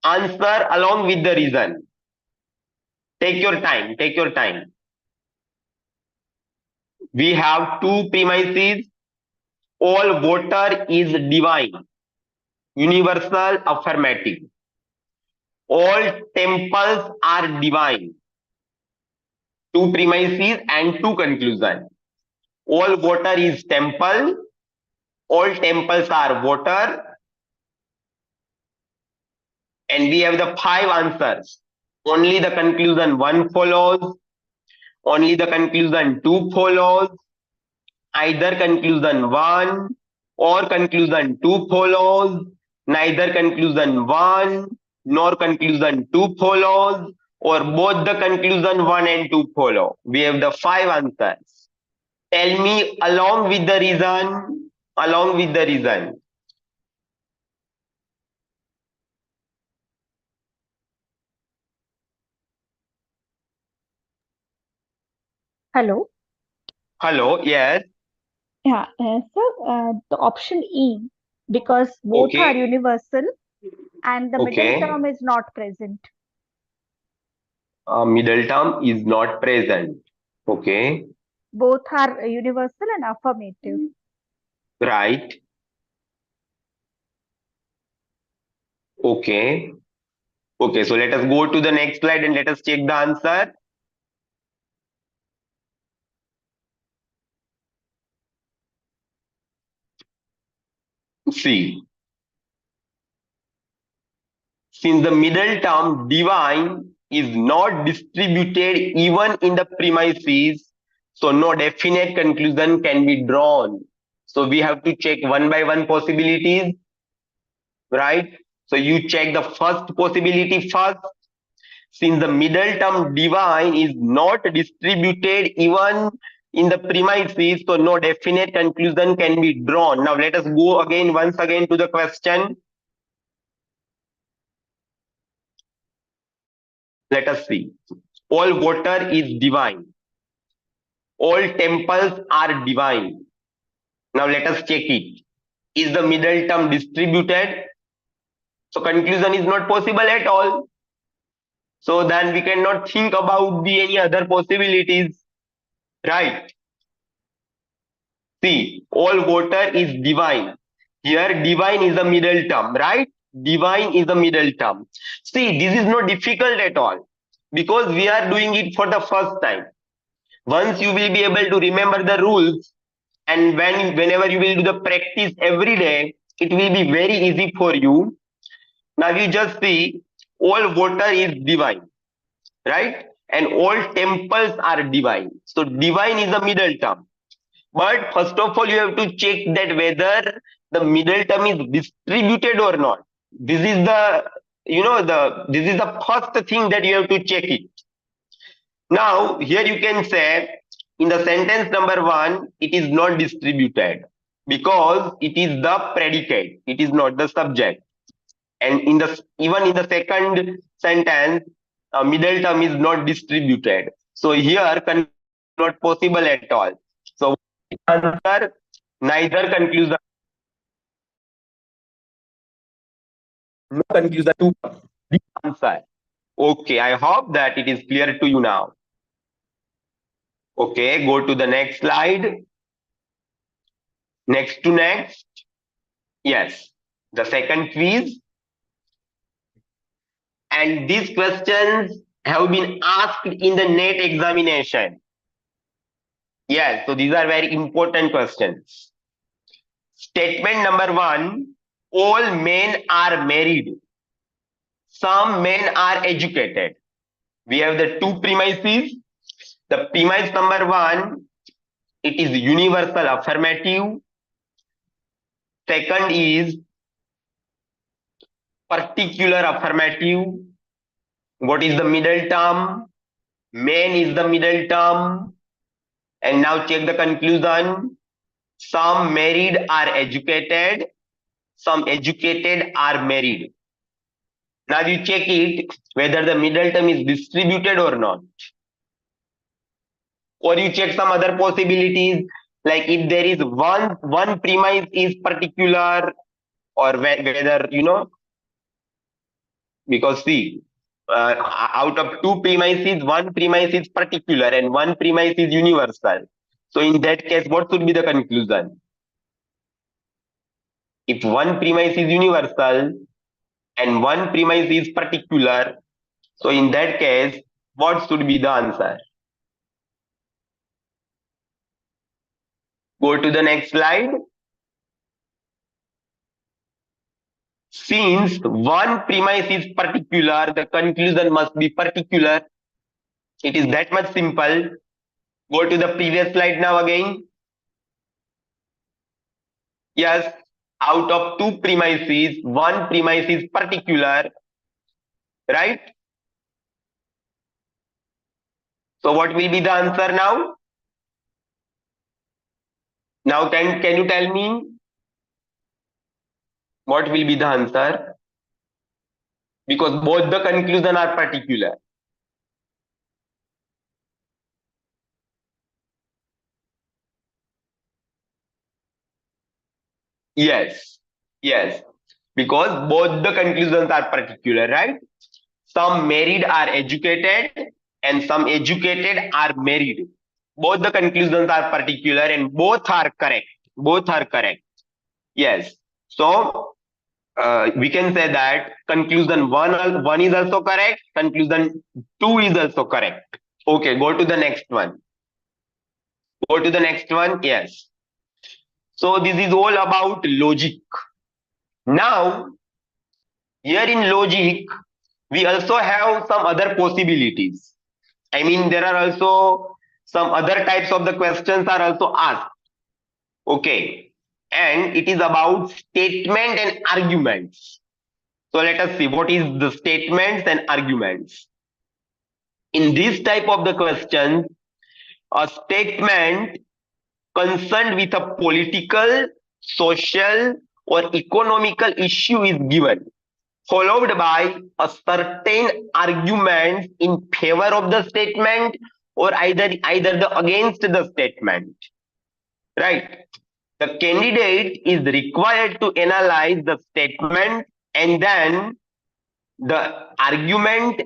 along with the reason. Take your time, take your time. We have 2 premises. All water is divine, universal, affirmative. All temples are divine. 2 premises and 2 conclusions. All water is temple. All temples are water. and we have the 5 answers. Only the conclusion 1 follows, only the conclusion 2 follows, either conclusion 1 or conclusion 2 follows, neither conclusion 1 nor conclusion 2 follows, or both the conclusion 1 and 2 follow. We have the 5 answers. Tell me along with the reason, along with the reason. Hello. Hello, yes, Yeah. The option E, because both are okay, universal and the middle okay. term is not present. Middle term is not present. Okay, Both are universal and affirmative. right. Okay, okay. So let us go to the next slide and let us check the answer. See, since the middle term divine is not distributed even in the premises, so no definite conclusion can be drawn. So we have to check one by one possibilities, right? So you check the first possibility first. Since the middle term divine is not distributed even in the premises, so no definite conclusion can be drawn. Now let us go again once again to the question. Let us see. All water is divine. All temples are divine. Now let us check it. Is the middle term distributed? So conclusion is not possible at all. So then we cannot think about the any other possibilities, right? See, all water is divine. Here, divine is the middle term, right? Divine is the middle term. See, this is not difficult at all because we are doing it for the first time. Once you will be able to remember the rules, and whenever you will do the practice every day, it will be very easy for you. Now you just see, all water is divine, right? And all temples are divine. So divine is the middle term. But first of all, you have to check that whether the middle term is distributed or not. This is the, this is the first thing that you have to check it. Now, here you can say in the sentence number 1, it is not distributed because it is the predicate. It is not the subject. And in the even in the second sentence, middle term is not distributed. So here not possible at all. So answer neither conclusion, no conclusion to the answer. Okay, I hope that it is clear to you now. Okay, go to the next slide. Next to next. Yes, the second quiz. And these questions have been asked in the NET examination. Yes, so these are very important questions. Statement number 1, all men are married. Some men are educated. We have the two premises. The premise number 1, it is universal affirmative. Second is particular affirmative. What is the middle term? Man is the middle term. And now check the conclusion. Some married are educated. Some educated are married. Now you check it whether the middle term is distributed or not. Or you check some other possibilities, like if there is one premise is particular, or whether because see, out of two premises, one premise is particular and one premise is universal. So in that case, what should be the conclusion? If one premise is universal and one premise is particular, so in that case, what should be the answer? Go to the next slide. Since one premise is particular, the conclusion must be particular. It is that much simple. Go to the previous slide now again. Yes, out of two premises, one premise is particular, right? So what will be the answer now? Now can you tell me what will be the answer? Because both the conclusion are particular. Yes, yes, because both the conclusions are particular, right? Some married are educated and some educated are married. Both the conclusions are particular and both are correct. Both are correct. Yes. So we can say that conclusion one is also correct. Conclusion two is also correct. Okay, go to the next one. Go to the next one. Yes. So this is all about logic. Now, here in logic, we also have some other possibilities. I mean, there are also some other types of the questions are also asked. Okay. And it is about statement and arguments. So let us see what is the statements and arguments. In this type of the question, a statement concerned with a political, social, or economical issue is given, followed by a certain argument in favor of the statement or either the against the statement. Right? The candidate is required to analyze the statement and then the argument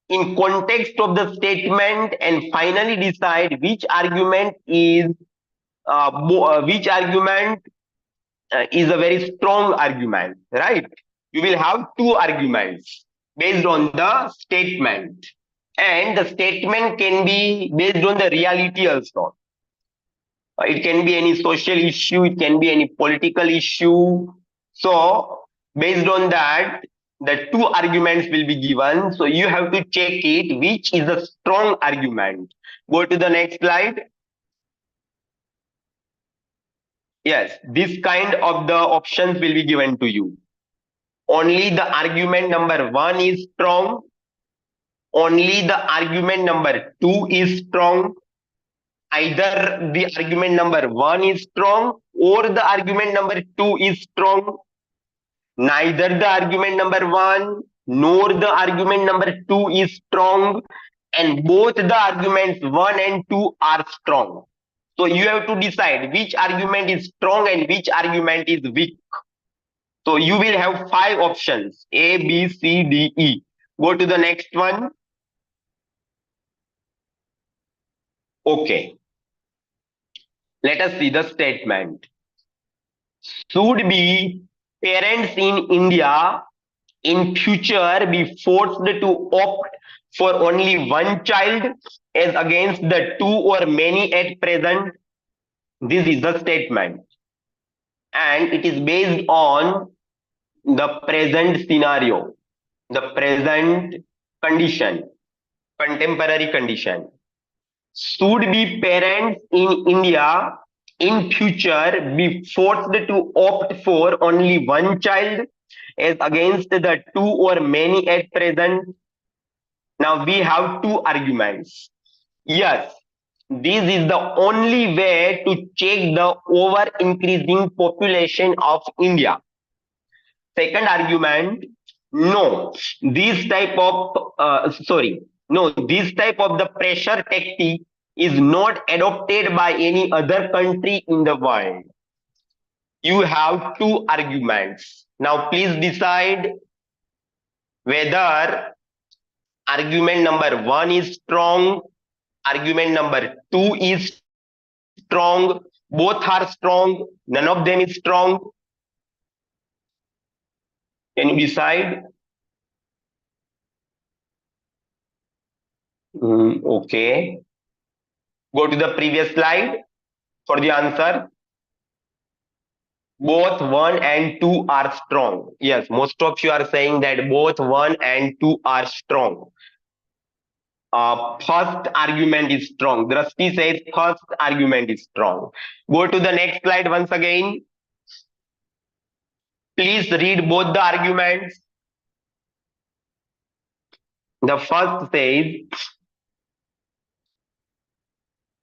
in context of the statement and finally decide which argument is a very strong argument, right? You will have two arguments based on the statement, and the statement can be based on the reality also. It can be any social issue, it can be any political issue. So based on that, the two arguments will be given. So you have to check it, which is a strong argument. Go to the next slide. Yes, this kind of the options will be given to you. Only the argument number one is strong. Only the argument number two is strong. Either the argument number one is strong or the argument number two is strong. Neither the argument number one nor the argument number two is strong, and both the arguments one and two are strong. So you have to decide which argument is strong and which argument is weak. So you will have five options: A, B, C, D, E. Go to the next one. Okay. Let us see the statement. Should be parents in India in future be forced to opt for only one child as against the two or many at present? This is the statement. And it is based on the present scenario, the present condition, contemporary condition. Should be parents in India in future be forced to opt for only one child as against the two or many at present? Now we have two arguments. Yes, this is the only way to check the over increasing population of India. Second argument, no, this type of this type of the pressure tactic is not adopted by any other country in the world. You have two arguments. Now please decide whether argument number one is strong, argument number two is strong, both are strong, none of them is strong. Can you decide? Okay. Go to the previous slide for the answer. Both 1 and 2 are strong. Yes, most of you are saying that both 1 and 2 are strong. First argument is strong. Drashti says first argument is strong. Go to the next slide once again. Please read both the arguments. The first says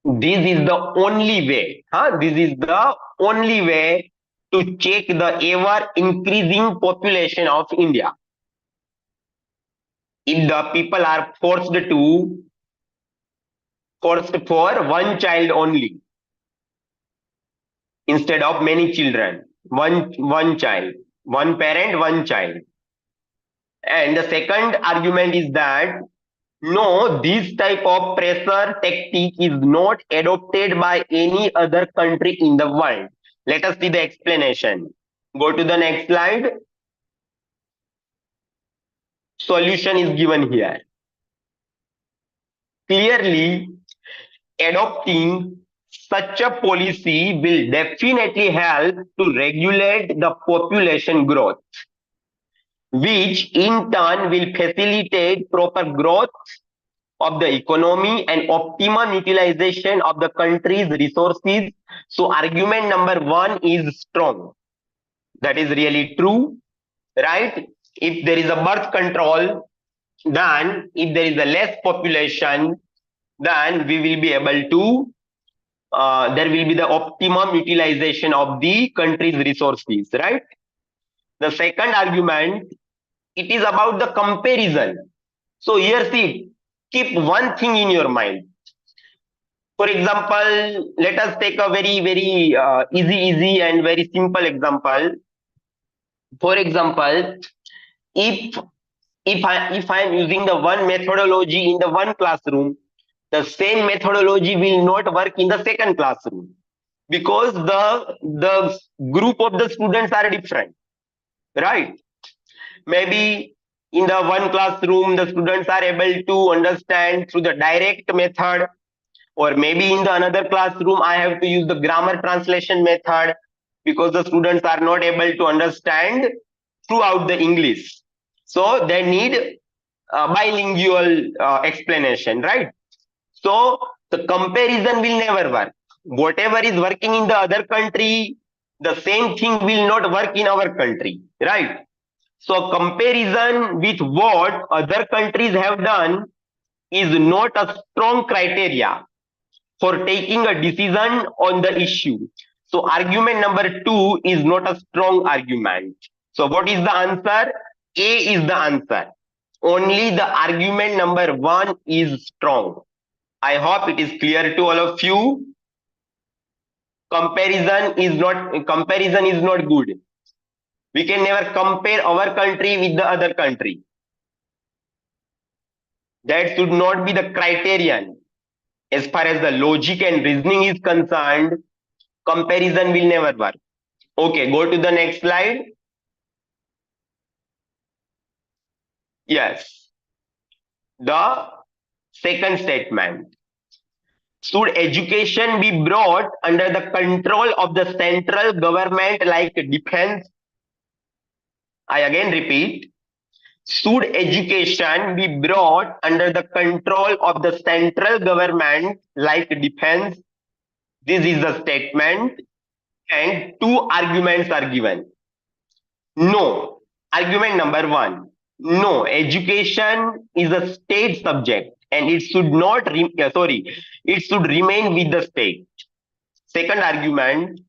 this is the only way. This is the only way to check the ever increasing population of India. If the people are forced for one child only instead of many children, one child, one parent, one child. And the second argument is that no, this type of pressure tactic is not adopted by any other country in the world. Let us see the explanation. Go to the next slide. Solution is given here. Clearly, adopting such a policy will definitely help to regulate the population growth, which in turn will facilitate proper growth of the economy and optimum utilization of the country's resources. So argument number 1 is strong. That is really true, right? If there is a birth control, then if there is a less population, then we will be able to there will be the optimum utilization of the country's resources, right? The second argument, it is about the comparison. So here see, keep one thing in your mind. For example, let us take a very easy and very simple example. For example, if I am using the one methodology in the one classroom, the same methodology will not work in the second classroom because the group of the students are different, right? Maybe in the one classroom the students are able to understand through the direct method, or maybe in the another classroom I have to use the grammar translation method because the students are not able to understand throughout the English, so they need bilingual explanation, right? So the comparison will never work. Whatever is working in the other country, the same thing will not work in our country, right? So comparison with what other countries have done is not a strong criteria for taking a decision on the issue. So argument number 2 is not a strong argument. So what is the answer? A is the answer. Only the argument number 1 is strong. I hope it is clear to all of you. Comparison is not good. We can never compare our country with the other country. That should not be the criterion. As far as the logic and reasoning is concerned, comparison will never work. Okay, go to the next slide. Yes. The second statement. Should education be brought under the control of the central government like defense? I again repeat. Should education be brought under the control of the central government like defense? This is the statement, and 2 arguments are given. No. Argument number 1. No, education is a state subject and it should not it should remain with the state. Second argument,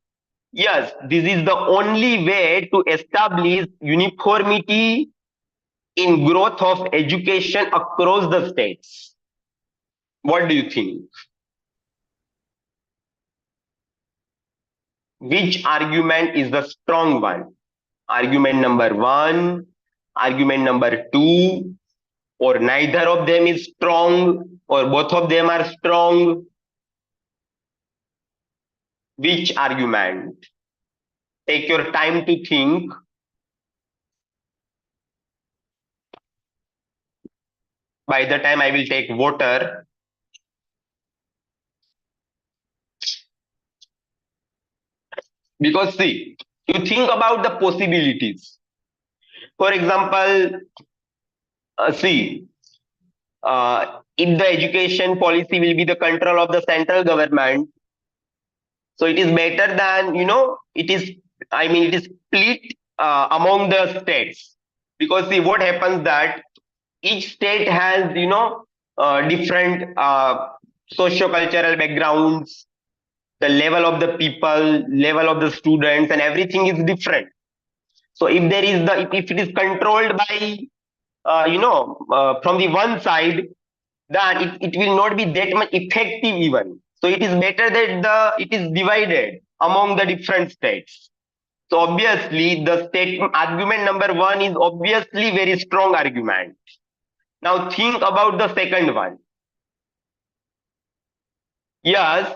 yes, this is the only way to establish uniformity in growth of education across the states. What do you think? Which argument is the strong one? Argument number 1, argument number 2, or neither of them is strong, or both of them are strong? Which argument? Take your time to think. By the time I will take water. Because see, You think about the possibilities. For example, see, if the education policy will be the control of the central government, so it is better than, it is, it is split among the states. Because see, what happens that each state has, different socio-cultural backgrounds, the level of the people, level of the students, and everything is different. So if there is if it is controlled by, from the one side, then it will not be that much effective even. So it is better that it is divided among the different states. So obviously the state argument number one is obviously very strong argument. Now think about the second one. Yes,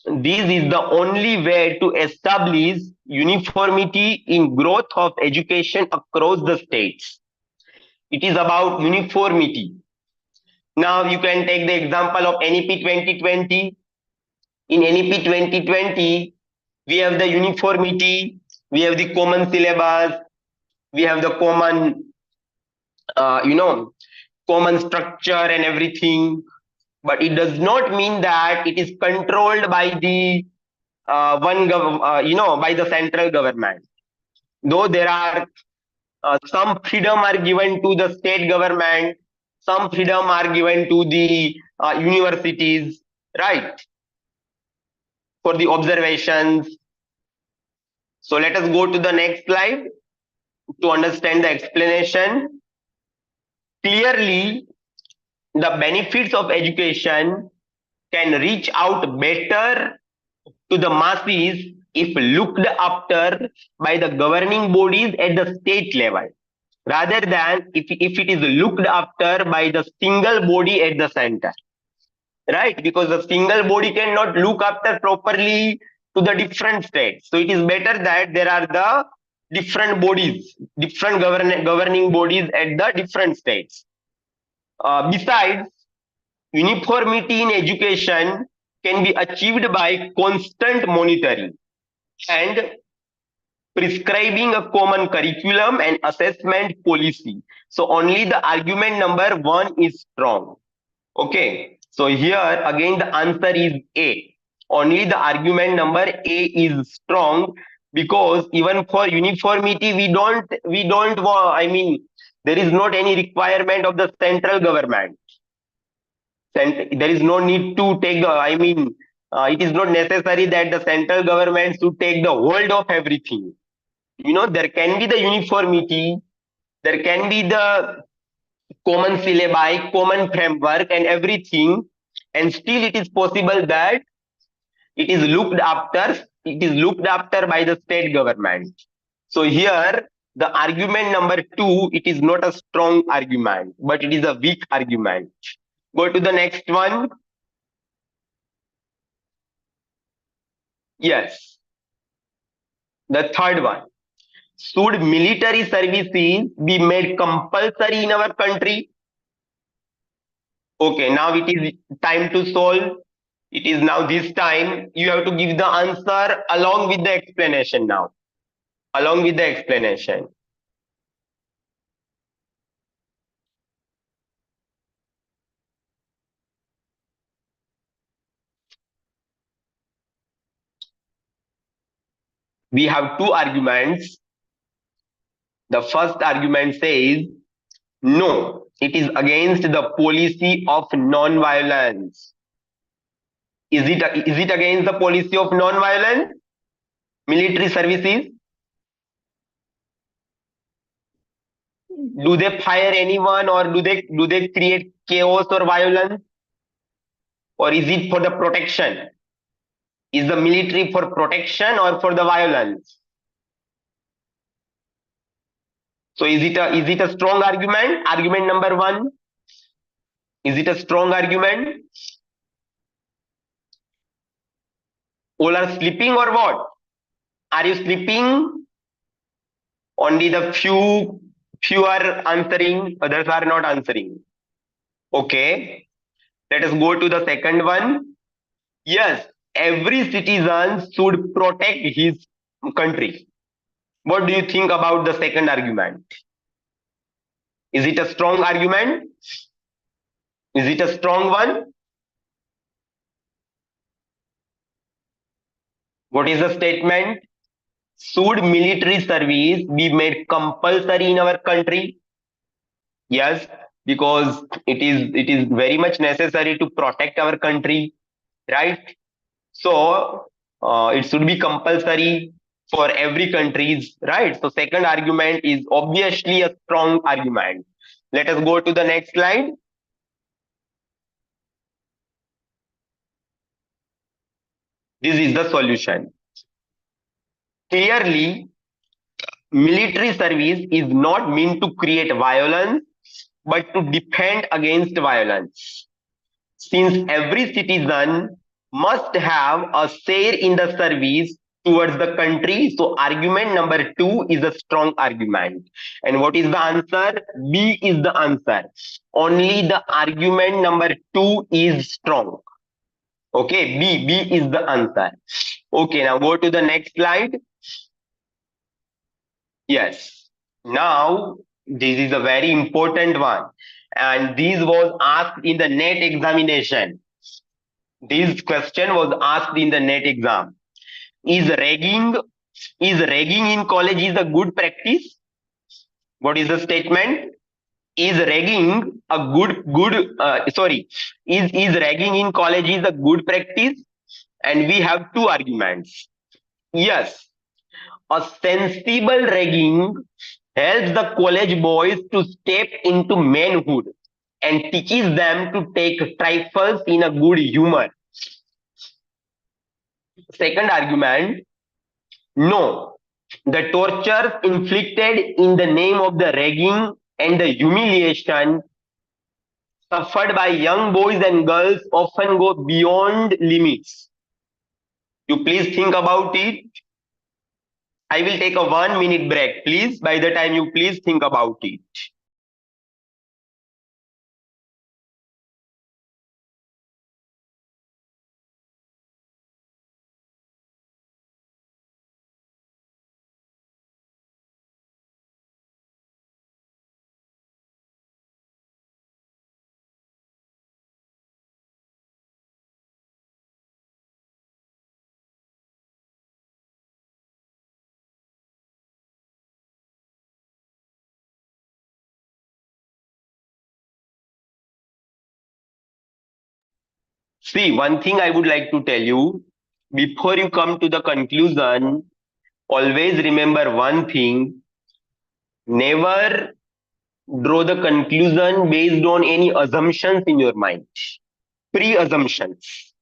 this is the only way to establish uniformity in growth of education across the states. It is about uniformity. Now you can take the example of NEP 2020. In NEP 2020, we have the uniformity, we have the common syllabus, we have the common, common structure and everything. But it does not mean that it is controlled by the by the central government. Though there are some freedom are given to the state government, some freedom are given to the universities, right? For the observations. So let us go to the next slide to understand the explanation. Clearly, the benefits of education can reach out better to the masses if looked after by the governing bodies at the state level, rather than if it is looked after by the single body at the center. Right? Because the single body cannot look after properly to the different states. So it is better that there are the different bodies, different governing bodies at the different states. Besides, uniformity in education can be achieved by constant monitoring and prescribing a common curriculum and assessment policy. So only the argument number one is strong. Okay, so here again the answer is A. Only the argument number A is strong, because even for uniformity we don't there is not any requirement of the central government. There is no need to take it is not necessary that the central government should take the hold of everything. There can be the uniformity, there can be the common syllabi, common framework and everything, and still it is possible that it is looked after by the state government. So here the argument number two, it is not a strong argument, but it is a weak argument. Go to the next one. Yes, the third one. Should military services be made compulsory in our country? Okay, now it is time to solve. It is now this time. You have to give the answer along with the explanation now. Along with the explanation. We have two arguments. The first argument says, no, it is against the policy of non-violence. Is it against the policy of non-violence? Military services? Do they fire anyone, or do they create chaos or violence? Or is it for the protection? Is the military for protection or for the violence? So is it a strong argument? Argument number one. Is it a strong argument? All are sleeping or what? Are you sleeping? Only the few are answering, others are not answering. Okay. Let us go to the second one. Yes, every citizen should protect his country. What do you think about the second argument? Is it a strong argument? Is it a strong one? What is the statement? Should military service be made compulsory in our country? Yes, because it is very much necessary to protect our country, right? So it should be compulsory for every countries, right? So second argument is obviously a strong argument. Let us go to the next slide. This is the solution. Clearly, military service is not meant to create violence, but to defend against violence. Since every citizen must have a share in the service towards the country, so argument number 2 is a strong argument. And what is the answer? B is the answer. Only the argument number 2 is strong. Okay, B is the answer. Okay, now go to the next slide. Yes. Now, this is a very important one. And this was asked in the NET examination. This question was asked in the NET exam. Is ragging in college is a good practice? What is the statement? Is ragging a is ragging in college is a good practice? And we have two arguments. Yes, a sensible ragging helps the college boys to step into manhood and teaches them to take trifles in a good humor. Second argument, no, the tortures inflicted in the name of the ragging and the humiliation suffered by young boys and girls often go beyond limits. You please think about it. I will take a 1 minute break, please. By the time you please think about it. See, one thing I would like to tell you, before you come to the conclusion, always remember one thing, never draw the conclusion based on any assumptions in your mind, pre-assumptions.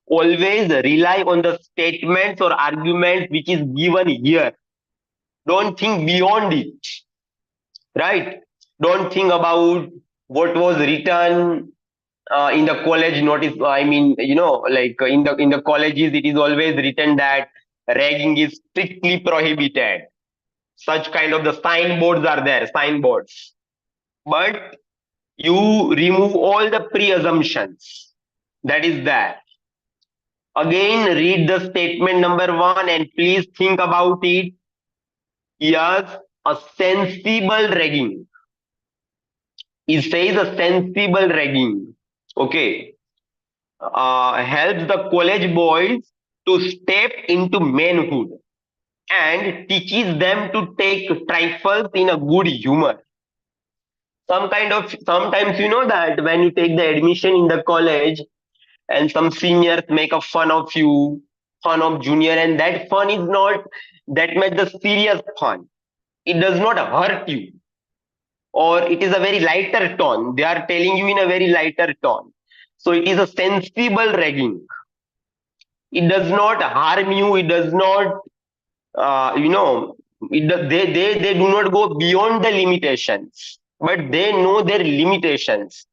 Always rely on the statements or arguments which is given here. Don't think beyond it, right? Don't think about what was written in the college notice. I mean, like in the colleges, it is always written that ragging is strictly prohibited. Such kind of the signboards are there, signboards. But you remove all the pre-assumptions that is there. Again, read the statement number 1 and please think about it. Yes, a sensible ragging. It says a sensible ragging. Okay. Helps the college boys to step into manhood and teaches them to take trifles in a good humor. Sometimes you know that when you take the admission in the college and some seniors make a fun of you, fun of junior, and that fun is not that much the serious fun. It does not hurt you, or it is a very lighter tone. They are telling you in a very lighter tone. So it is a sensible ragging. It does not harm you. It does not, they do not go beyond the limitations, but they know their limitations.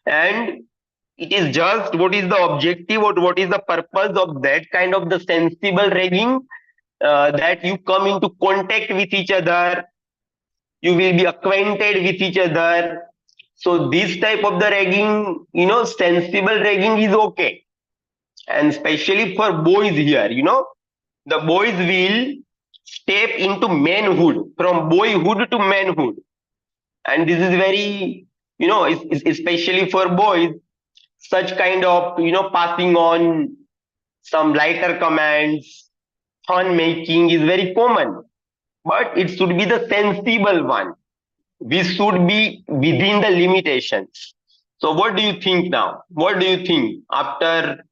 And it is just what is the objective or what is the purpose of that kind of the sensible ragging, that you come into contact with each other, you will be acquainted with each other. So this type of the ragging, sensible ragging is okay. And especially for boys here, the boys will step into manhood, from boyhood to manhood. And this is very, especially for boys, such kind of, passing on some lighter commands, fun making is very common. But it should be the sensible one. We should be within the limitations. So what do you think now? What do you think after?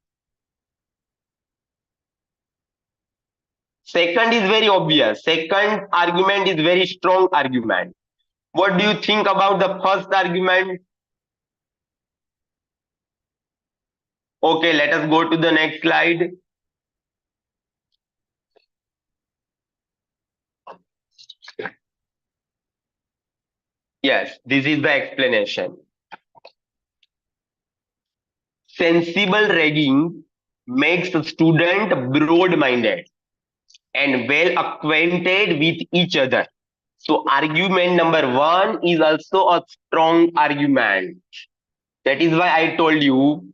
Second is very obvious. Second argument is very strong argument. What do you think about the first argument? Okay, let us go to the next slide. Yes, this is the explanation. Sensible ragging makes a student broad-minded and well acquainted with each other. So argument number one is also a strong argument. That is why I told you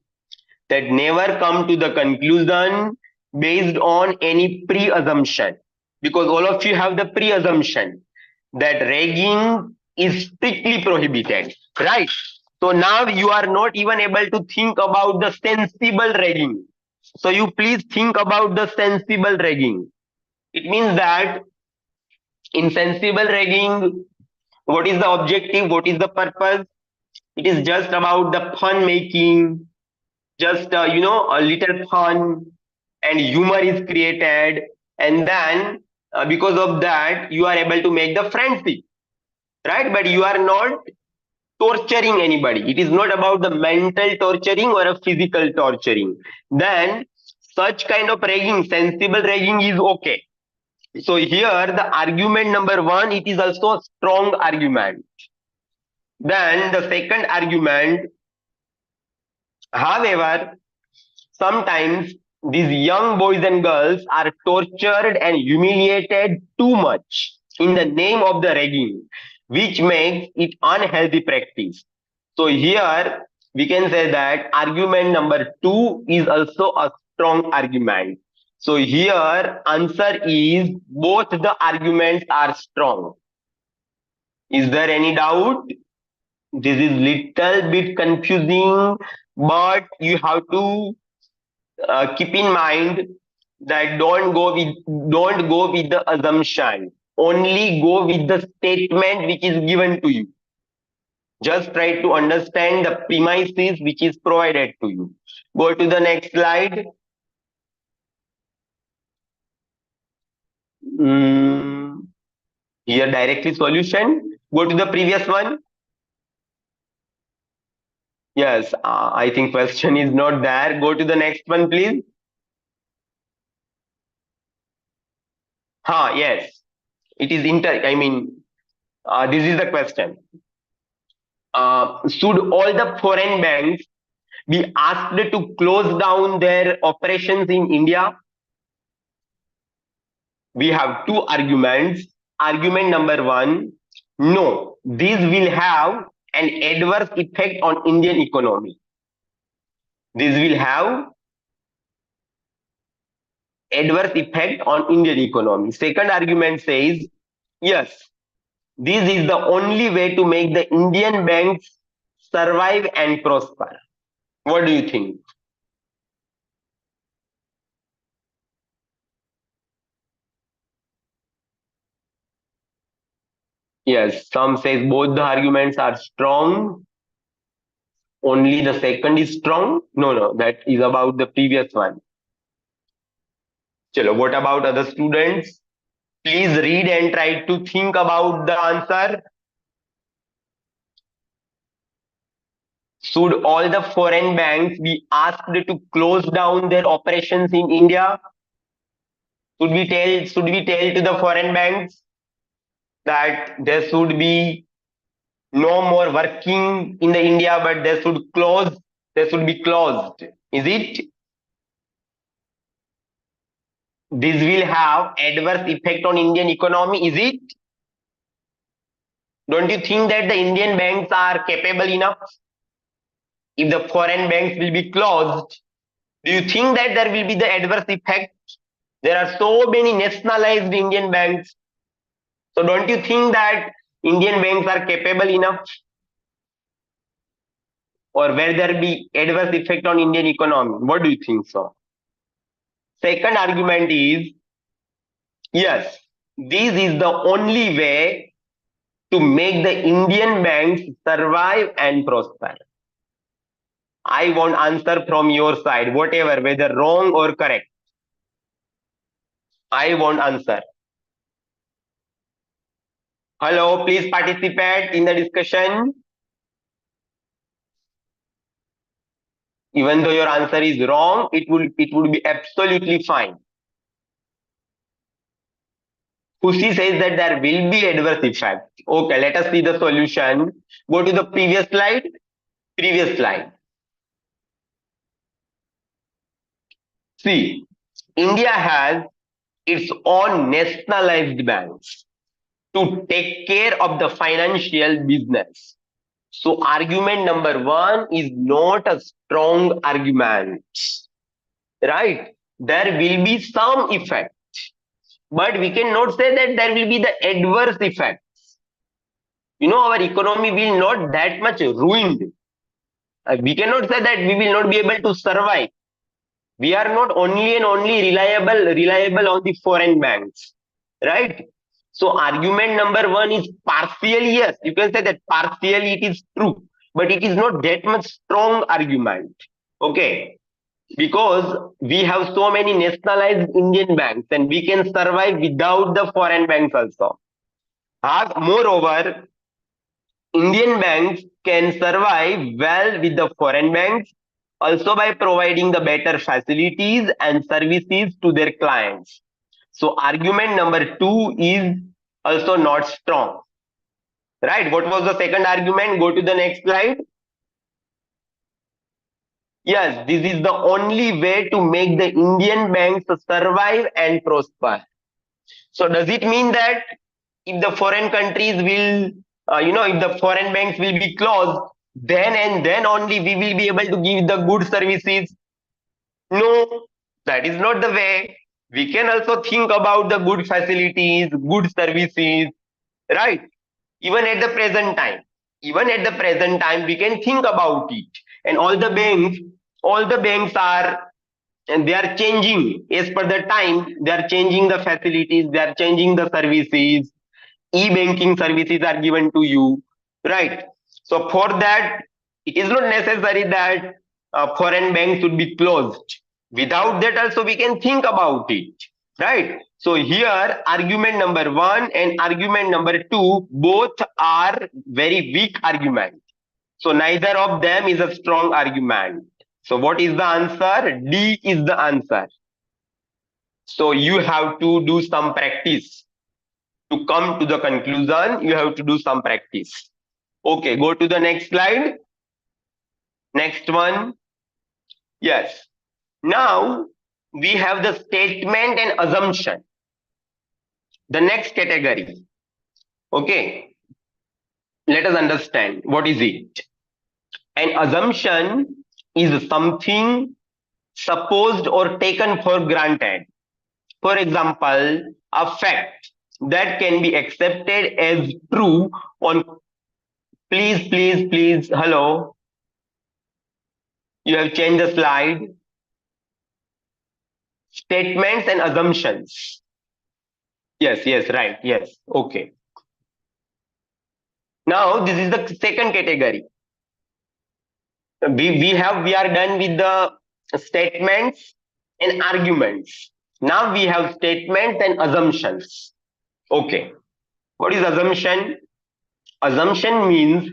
that never come to the conclusion based on any pre-assumption, because all of you have the pre-assumption that ragging is strictly prohibited, right? So now you are not even able to think about the sensible ragging. So you please think about the sensible ragging. It means that in sensible ragging, what is the objective? What is the purpose? It is just about the fun making, just a little fun and humor is created, and then because of that you are able to make the friendship, right? But you are not torturing anybody. It is not about the mental torturing or a physical torturing. Then such kind of ragging, sensible ragging is okay. So here the argument number one, it is also a strong argument. Then the second argument, however, sometimes these young boys and girls are tortured and humiliated too much in the name of the ragging, which makes it unhealthy practice. So here we can say that argument number two is also a strong argument. So here answer is both the arguments are strong. Is there any doubt? This is little bit confusing, but you have to keep in mind that don't go with the assumption. Only go with the statement which is given to you. Just try to understand the premises which is provided to you. Go to the next slide. Here directly solution. Go to the previous one. Yes, I think question is not there. Go to the next one, please. Yes, it is this is the question. Should all the foreign banks be asked to close down their operations in India? We have two arguments. Argument number one, no, this will have an adverse effect on Indian economy. This will have adverse effect on Indian economy. Second argument says, yes, this is the only way to make the Indian banks survive and prosper. What do you think? Yes, some says both the arguments are strong. Only the second is strong. No, that is about the previous one. Chalo, what about other students? Please read and try to think about the answer. Should all the foreign banks be asked to close down their operations in India? Should we tell to the foreign banks that there should be no more working in the India, but they should be closed? Is it? This will have adverse effect on Indian economy, is it? Don't you think that the Indian banks are capable enough? If the foreign banks will be closed, do you think that there will be the adverse effect? There are so many nationalized Indian banks. So don't you think that Indian banks are capable enough? Or will there be adverse effect on Indian economy? What do you think so? Second argument is, yes, this is the only way to make the Indian banks survive and prosper. I want answer from your side, whatever, whether wrong or correct. I want answer. Hello, please participate in the discussion. Even though your answer is wrong, it would be absolutely fine. Kushi says that there will be adverse effect. Okay, let us see the solution. Go to the previous slide. Previous slide. See, India has its own nationalized banks to take care of the financial business. So argument number one is not a strong argument, right? There will be some effect, but we cannot say that there will be the adverse effects. You know, our economy will not that much ruined. We cannot say that we will not be able to survive. We are not only and only reliable on the foreign banks, right? So argument number one is partially, yes, you can say that partially it is true, but it is not that much strong argument. Okay, because we have so many nationalized Indian banks and we can survive without the foreign banks also. Moreover, Indian banks can survive well with the foreign banks also by providing the better facilities and services to their clients. So argument number two is also not strong. Right? What was the second argument? Go to the next slide. Yes, this is the only way to make the Indian banks survive and prosper. So does it mean that if the foreign countries will, if the foreign banks will be closed, then and then only we will be able to give the good services? No, that is not the way. We can also think about the good facilities, good services, right? Even at the present time, we can think about it. And all the banks are, and they are changing as per the time. They are changing the facilities, they are changing the services. E-banking services are given to you, right? So for that, it is not necessary that foreign banks should be closed. Without that also we can think about it, right? So here argument number one and argument number two both are very weak argument. So neither of them is a strong argument. So what is the answer? D is the answer. So you have to do some practice. To come to the conclusion, you have to do some practice. Okay, go to the next slide. Next one. Yes. Now we have the statement and assumption. The next category. Okay. Let us understand what is it. An assumption is something supposed or taken for granted. For example, a fact that can be accepted as true on please hello, you have changed the slide. Statements and assumptions. Yes, right, yes, okay. Now this is the second category. We are done with the statements and arguments. Now we have statements and assumptions. Okay, what is assumption? Assumption means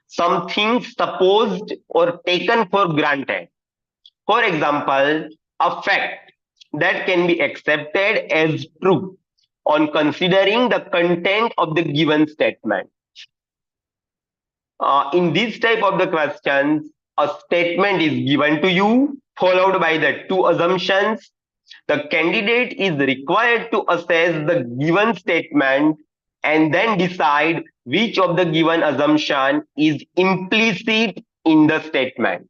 something supposed or taken for granted. For example, a fact that can be accepted as true on considering the content of the given statement. In this type of the questions, a statement is given to you, followed by the two assumptions. The candidate is required to assess the given statement and then decide which of the given assumption is implicit in the statement.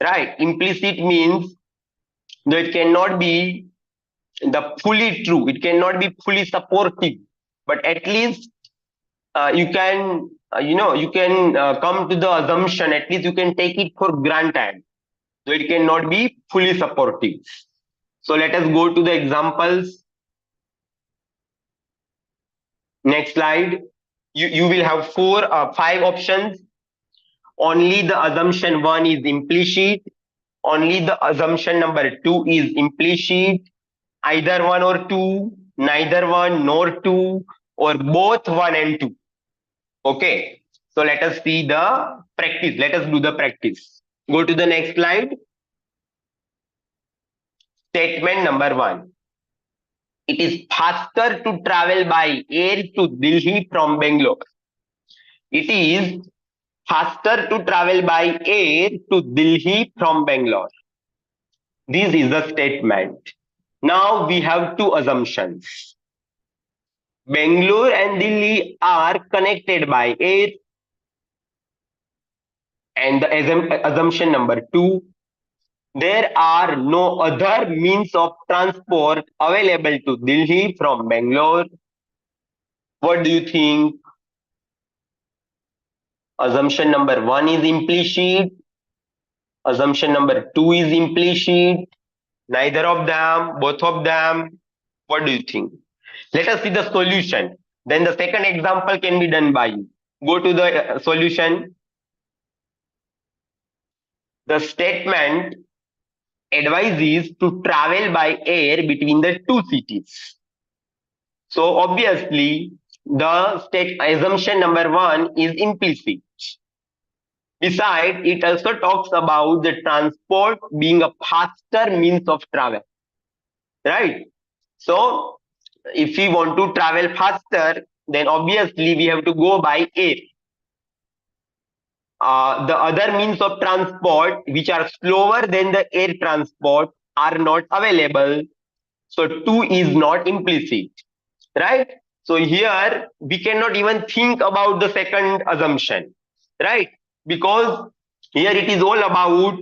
Right? Implicit means that it cannot be the fully true. It cannot be fully supportive, but at least you can come to the assumption. At least you can take it for granted. So it cannot be fully supportive. So let us go to the examples. Next slide. You will have five options. Only the assumption 1 is implicit. Only the assumption number 2 is implicit. Either 1 or 2, neither 1 nor 2, or both 1 and 2. Okay. So let us see the practice. Let us do the practice. Go to the next slide. Statement number 1. It is faster to travel by air to Delhi from Bangalore. It is faster to travel by air to Delhi from Bangalore. This is the statement. Now we have two assumptions. Bangalore and Delhi are connected by air. And the assumption number 2, there are no other means of transport available to Delhi from Bangalore. What do you think? Assumption number 1 is implicit. Assumption number 2 is implicit. Neither of them, both of them. What do you think? Let us see the solution. Then the second example can be done by you. Go to the solution. The statement advises to travel by air between the two cities. So obviously, the assumption number 1 is implicit. Besides, it also talks about the transport being a faster means of travel. Right? So, if we want to travel faster, then obviously we have to go by air. The other means of transport which are slower than the air transport are not available. So 2 is not implicit, right? So here we cannot even think about the second assumption, right? Because here it is all about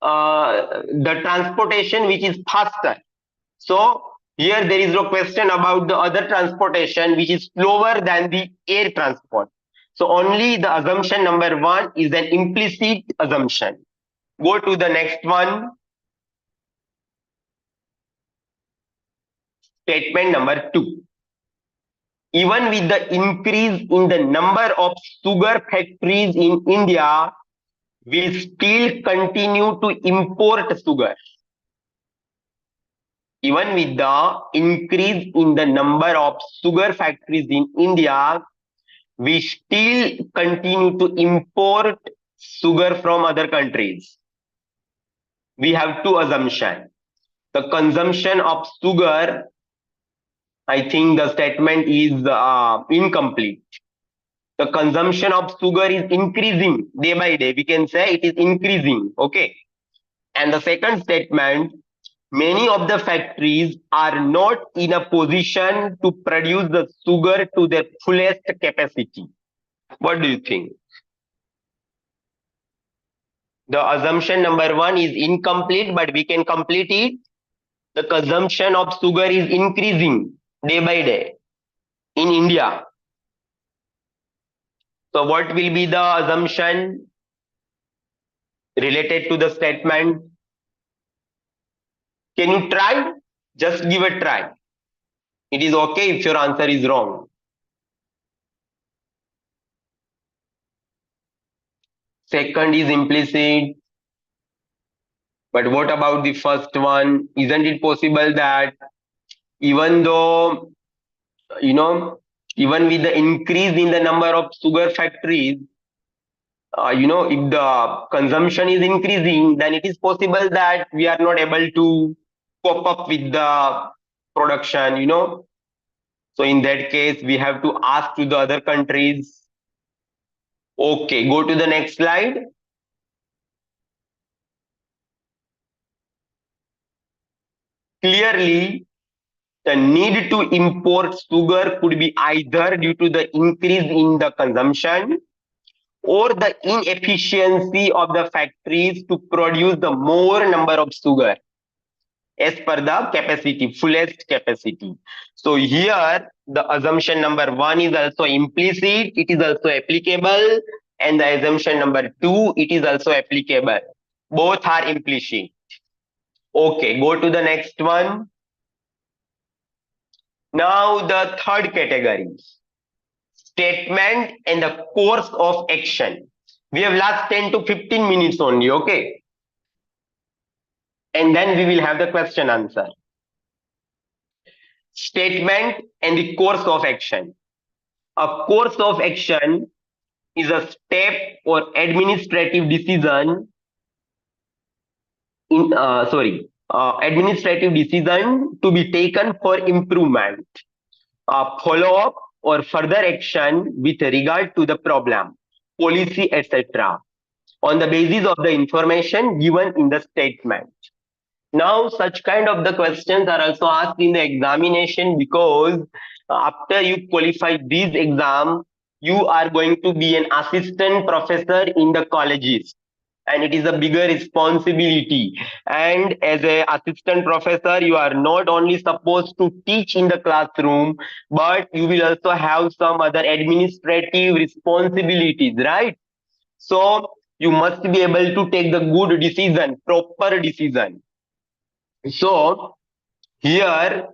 the transportation which is faster. So here there is no question about the other transportation which is slower than the air transport. So only the assumption number 1 is an implicit assumption. Go to the next one. Statement number 2. Even with the increase in the number of sugar factories in India, we still continue to import sugar. Even with the increase in the number of sugar factories in India, we still continue to import sugar from other countries. We have two assumptions. The consumption of sugar, I think the statement is incomplete. The consumption of sugar is increasing day by day. We can say it is increasing. Okay. And the second statement, many of the factories are not in a position to produce the sugar to their fullest capacity. What do you think? The assumption number 1 is incomplete, but we can complete it. The consumption of sugar is increasing day by day in India. So what will be the assumption related to the statement? Can you try? Just give a try. It is okay if your answer is wrong. Second is implicit. But what about the first one? Isn't it possible that even though, even with the increase in the number of sugar factories, if the consumption is increasing, then it is possible that we are not able to cope up with the production, So in that case, we have to ask to the other countries. Okay, go to the next slide. Clearly, the need to import sugar could be either due to the increase in the consumption or the inefficiency of the factories to produce the more number of sugar. as per the capacity, fullest capacity. So here the assumption number 1 is also implicit, it is also applicable, and the assumption number 2, it is also applicable. Both are implicit. Okay, go to the next one. Now the third category, statement and the course of action. We have last 10 to 15 minutes only, okay? And then we will have the question answer. Statement and the course of action. A course of action is a step or administrative decision administrative decision to be taken for improvement, follow-up or further action with regard to the problem, policy, etc. on the basis of the information given in the statement. Now, such kind of the questions are also asked in the examination because after you qualify this exam, you are going to be an assistant professor in the colleges. And it is a bigger responsibility. And as a assistant professor, you are not only supposed to teach in the classroom, but you will also have some other administrative responsibilities, right? So you must be able to take the good decision, proper decision. So here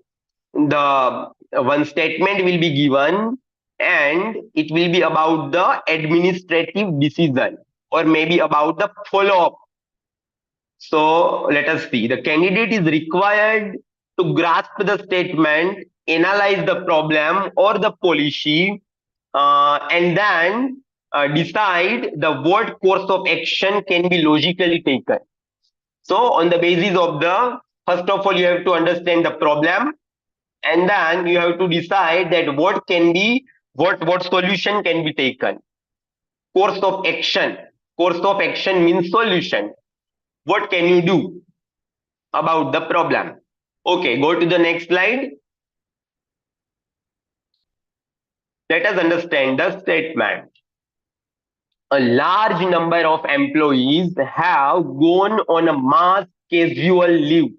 the one statement will be given and it will be about the administrative decision or maybe about the follow-up. So let us see. The candidate is required to grasp the statement, analyze the problem or the policy, and then decide the what course of action can be logically taken. So on the basis of the, first of all, you have to understand the problem, and then you have to decide that what can be, what solution can be taken. Course of action. Course of action means solution. What can you do about the problem? Okay, go to the next slide. Let us understand the statement. A large number of employees have gone on a mass casual leave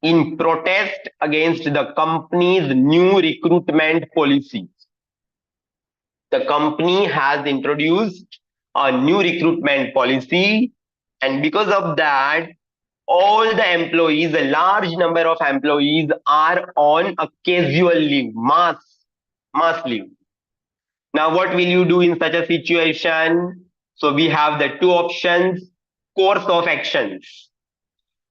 in protest against the company's new recruitment policy. The company has introduced a new recruitment policy, and because of that, all the employees, a large number of employees are on a casual leave, mass leave. Now, what will you do in such a situation? So we have the two options, course of actions.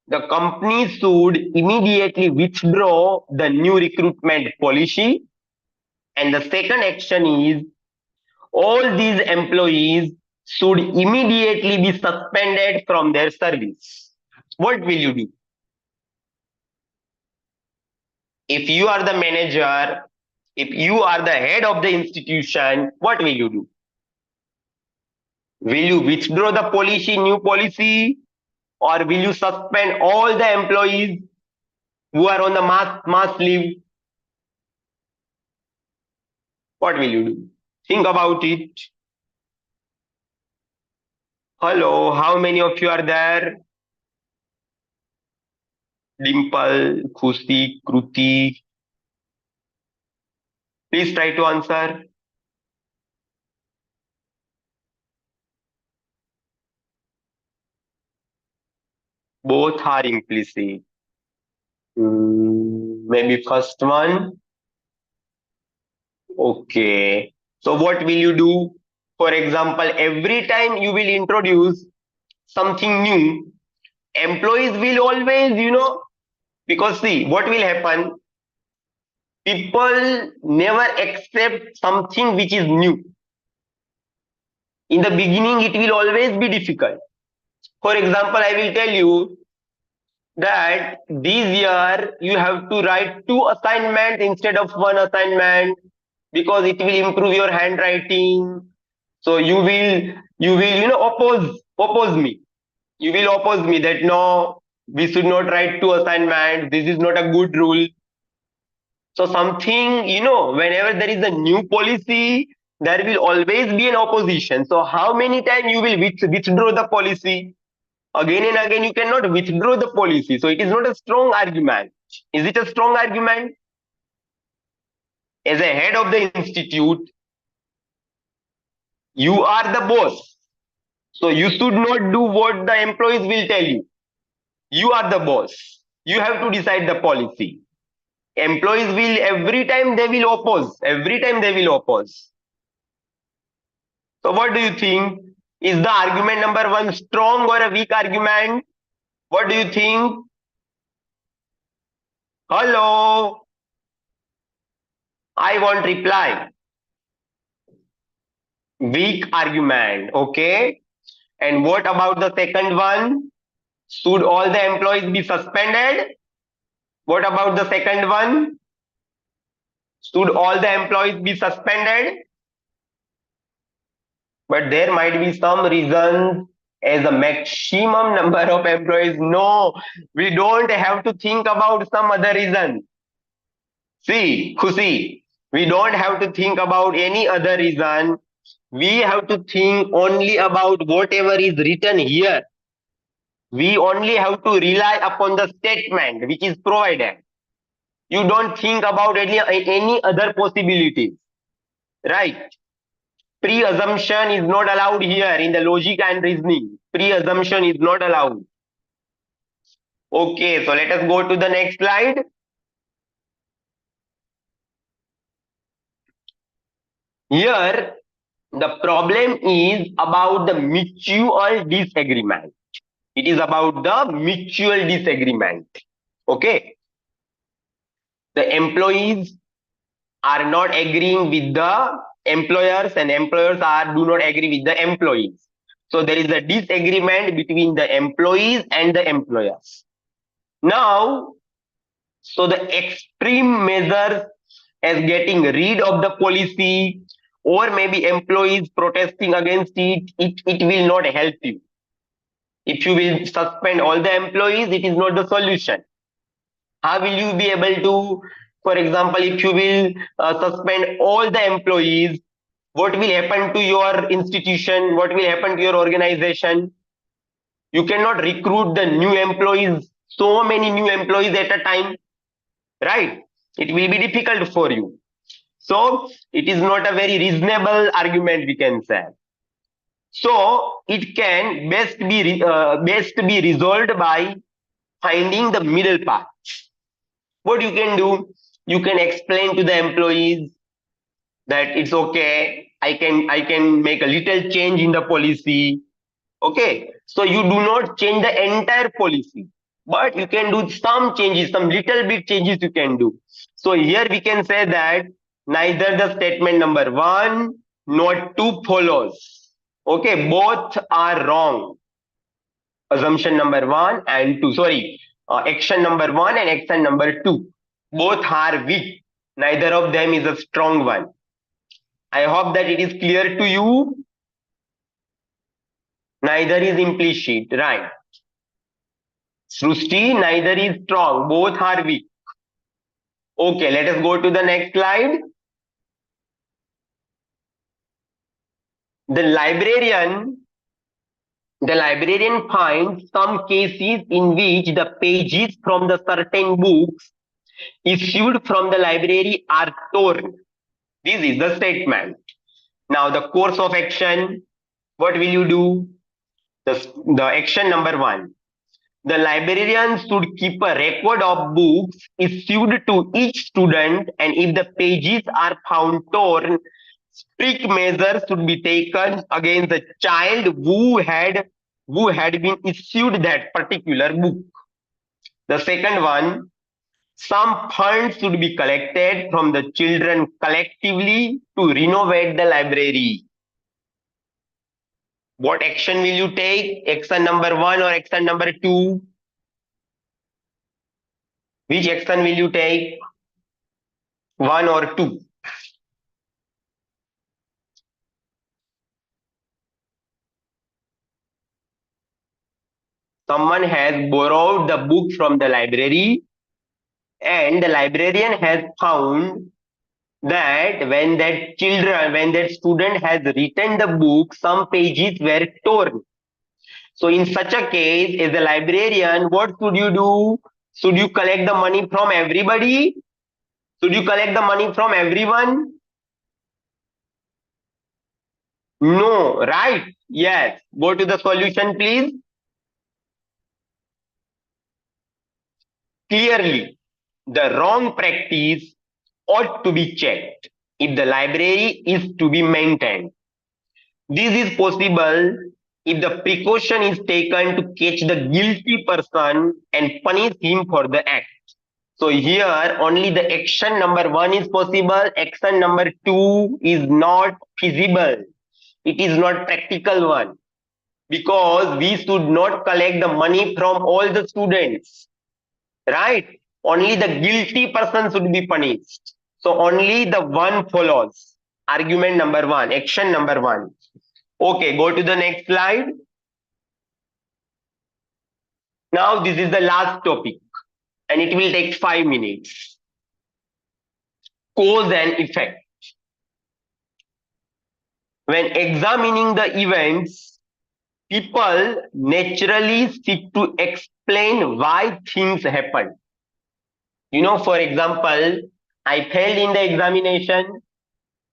The company should immediately withdraw the new recruitment policy. And the second action is all these employees should immediately be suspended from their service. What will you do? If you are the manager, if you are the head of the institution, what will you do? Will you withdraw the policy, new policy, or will you suspend all the employees who are on the mass leave? What will you do? Think about it. Hello, how many of you are there? Dimple, Khushi, Kruti. Please try to answer. Both are implicit. Maybe first one. Okay. So what will you do? For example, every time you will introduce something new, employees will always, because see, what will happen? People never accept something which is new. In the beginning, it will always be difficult. For example, I will tell you that this year you have to write 2 assignments instead of 1 assignment because it will improve your handwriting. So you will oppose me. You will oppose me that no, we should not write 2 assignments. This is not a good rule. So something, whenever there is a new policy, there will always be an opposition. So how many times you will withdraw the policy? Again and again, you cannot withdraw the policy. So it is not a strong argument. Is it a strong argument? As a head of the institute, you are the boss. So you should not do what the employees will tell you. You are the boss. You have to decide the policy. Employees will every time they will oppose. Every time they will oppose. So what do you think? Is the argument number one strong or a weak argument? What do you think? Hello? I want reply. Weak argument. Okay. And what about the second one? Should all the employees be suspended? What about the second one? Should all the employees be suspended? But there might be some reasons as a maximum number of employees. No, we don't have to think about some other reason. See, Khushi, we don't have to think about any other reason. We have to think only about whatever is written here. We only have to rely upon the statement which is provided. You don't think about any other possibilities, right? Pre-assumption is not allowed here in the logic and reasoning. Pre-assumption is not allowed. Okay, so let us go to the next slide. Here, the problem is about the mutual disagreement. It is about the mutual disagreement. Okay. The employees are not agreeing with the employers and employers do not agree with the employees. So there is a disagreement between the employees and the employers. Now, so the extreme measures as getting rid of the policy or maybe employees protesting against it will not help you. If you will suspend all the employees, it is not the solution. How will you be able to, for example, if you will suspend all the employees, what will happen to your institution? What will happen to your organization? You cannot recruit the new employees, so many new employees at a time, right? It will be difficult for you. So it is not a very reasonable argument, we can say. So it can best be resolved by finding the middle path. What you can do, you can explain to the employees that it's okay. I can make a little change in the policy. Okay, so you do not change the entire policy, but you can do some changes, some little bit changes you can do. So here we can say that neither the statement number 1 nor 2 follows. Okay, both are wrong. Assumption number 1 and 2, sorry, action number 1 and action number 2, both are weak. Neither of them is a strong one. I hope that it is clear to you. Neither is implicit, right? Srushti, neither is strong, both are weak. Okay, let us go to the next slide. The librarian finds some cases in which the pages from the certain books issued from the library are torn. This is the statement. Now the course of action, what will you do? The action number 1. The librarian should keep a record of books issued to each student, and if the pages are found torn, strict measures should be taken against the child who had been issued that particular book. The second one, some funds should be collected from the children collectively to renovate the library. What action will you take? Action number 1 or action number 2? Which action will you take? 1 or 2? Someone has borrowed the book from the library, and the librarian has found that when that student has written the book, some pages were torn. So in such a case, as a librarian, what should you do? Should you collect the money from everybody? Should you collect the money from everyone? No, right? Yes. Go to the solution, please. Clearly, the wrong practice ought to be checked if the library is to be maintained. This is possible if the precaution is taken to catch the guilty person and punish him for the act. So here only the action number 1 is possible, action number 2 is not feasible. It is not practical one, because we should not collect the money from all the students, right? Only the guilty person should be punished. So only the one follows. Argument number 1, action number 1. Okay, go to the next slide. Now this is the last topic and it will take 5 minutes. Cause and effect. When examining the events, people naturally seek to explain why things happen. You know, for example, I failed in the examination.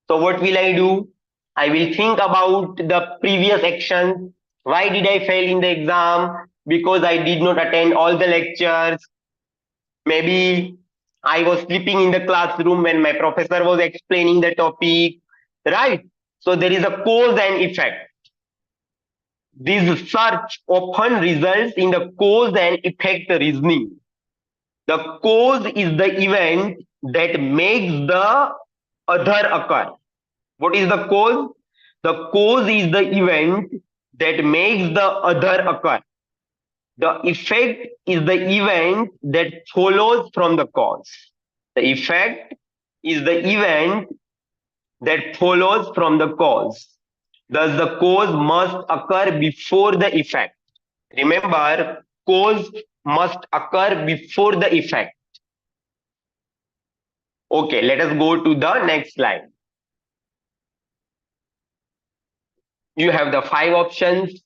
So what will I do? I will think about the previous actions. Why did I fail in the exam? Because I did not attend all the lectures. Maybe I was sleeping in the classroom when my professor was explaining the topic, right? So there is a cause and effect. This search often results in the cause and effect reasoning. The cause is the event that makes the other occur. What is the cause? The cause is the event that makes the other occur. The effect is the event that follows from the cause. The effect is the event that follows from the cause. Thus, the cause must occur before the effect. Remember, cause must occur before the effect. Okay, let us go to the next slide. You have the 5 options.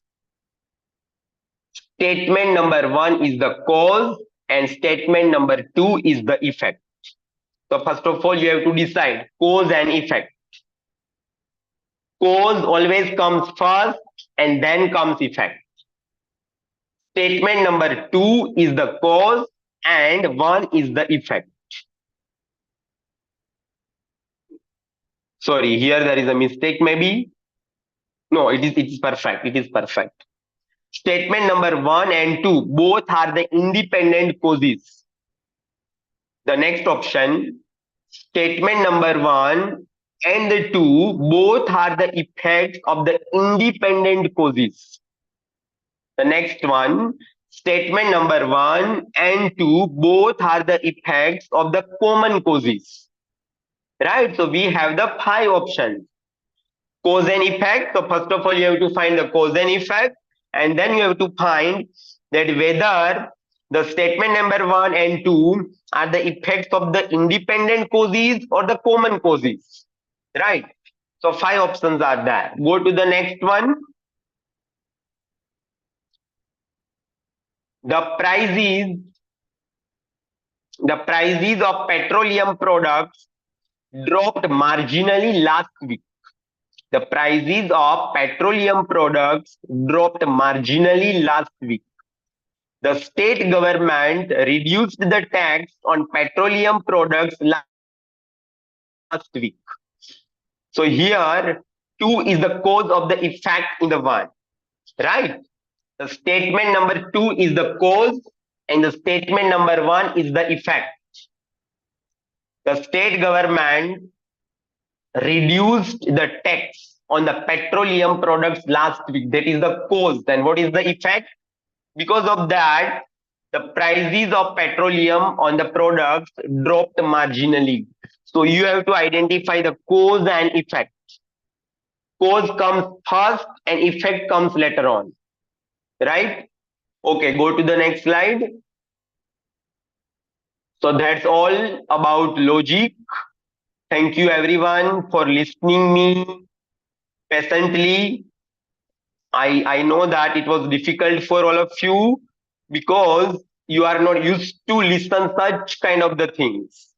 Statement number 1 is the cause and statement number 2 is the effect. So first of all, you have to decide cause and effect. Cause always comes first and then comes effect. Statement number 2 is the cause and 1 is the effect. Sorry, here there is a mistake maybe. No, it is perfect. It is perfect. Statement number 1 and 2 both are the independent causes. The next option, statement number 1 and the 2 both are the effects of the independent causes. The next one, statement number 1 and 2 both are the effects of the common causes. Right? So we have the 5 options. Cause and effect. So first of all, you have to find the cause and effect, and then you have to find that whether the statement number 1 and 2 are the effects of the independent causes or the common causes. Right? So 5 options are there. Go to the next one. The prices of petroleum products dropped marginally last week. The prices of petroleum products dropped marginally last week. The state government reduced the tax on petroleum products last week. So here 2 is the cause of the effect in the 1, right? The statement number 2 is the cause and the statement number 1 is the effect. The state government reduced the tax on the petroleum products last week. That is the cause. Then what is the effect? Because of that, the prices of petroleum on the products dropped marginally. So you have to identify the cause and effect. Cause comes first and effect comes later on. Right? Okay, go to the next slide. So that's all about logic. Thank you everyone for listening me patiently. I know that it was difficult for all of you because you are not used to listen such kind of the things,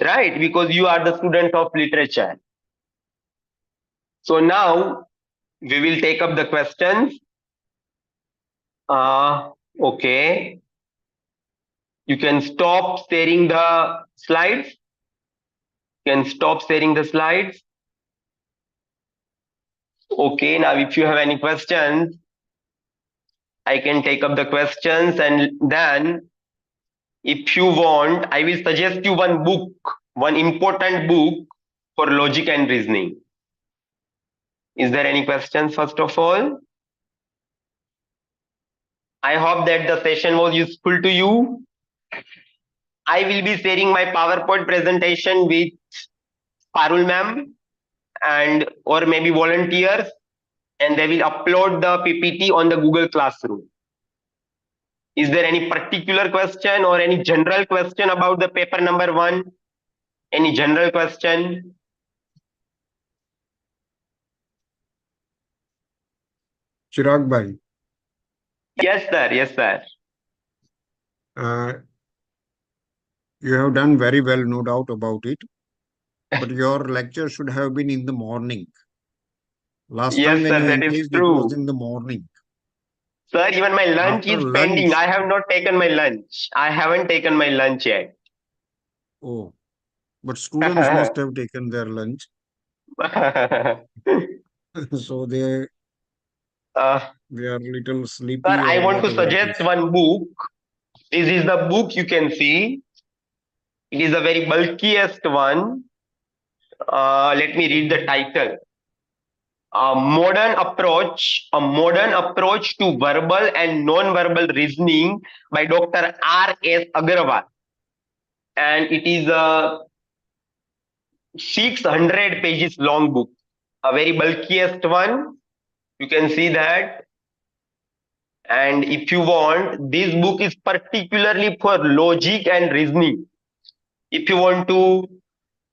right? Because you are the student of literature. So now we will take up the questions. Okay. You can stop sharing the slides. You can stop sharing the slides. Okay, now if you have any questions, I can take up the questions, and then if you want, I will suggest you one book, one important book for logic and reasoning. Is there any questions first of all? I hope that the session was useful to you. I will be sharing my PowerPoint presentation with Parul ma'am and or maybe volunteers, and they will upload the PPT on the Google Classroom. Is there any particular question or any general question about the paper number 1? Any general question? Chirag bhai, Yes, sir. Yes, sir. you have done very well, no doubt about it. But your lecture should have been in the morning. Last Yes, time when sir. you That is engaged, it was true. in the morning. Sir, even my lunch After is lunch, pending. I have not taken my lunch. I haven't taken my lunch yet. oh, but students must have taken their lunch. So they uh, they are little Sir, sleepy I or want to whatever it suggest is. one book. This is the book you can see. It is a very bulkiest one. Let me read the title. A modern approach to verbal and non-verbal reasoning by Dr. R.S. Agarwal. And it is a 600 pages long book, a very bulkiest one. You can see that. And if you want, this book is particularly for logic and reasoning. If you want to,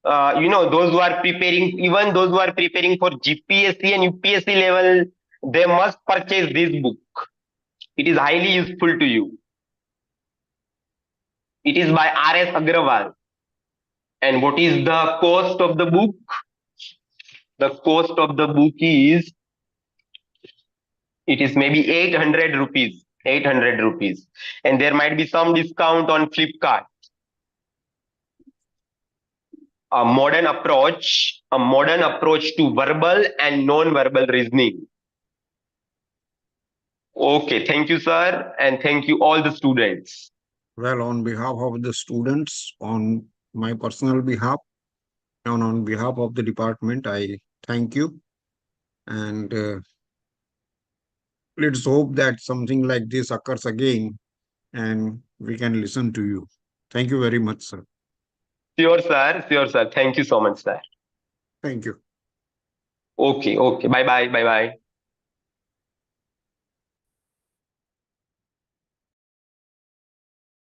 those who are preparing, even those who are preparing for GPSC and UPSC level, they must purchase this book. It is highly useful to you. It is by R.S. Agrawal. And what is the cost of the book? The cost of the book is, it is maybe 800 rupees. 800 rupees. And there might be some discount on Flipkart. A modern approach to verbal and non-verbal reasoning. Okay, thank you, sir, and thank you all the students. Well, on behalf of the students, on my personal behalf, and on behalf of the department, I thank you. And let's hope that something like this occurs again and we can listen to you. Thank you very much, sir. Sure, sir. Sure, sir. Thank you so much, sir. Thank you. Okay, okay. Bye bye. Bye bye.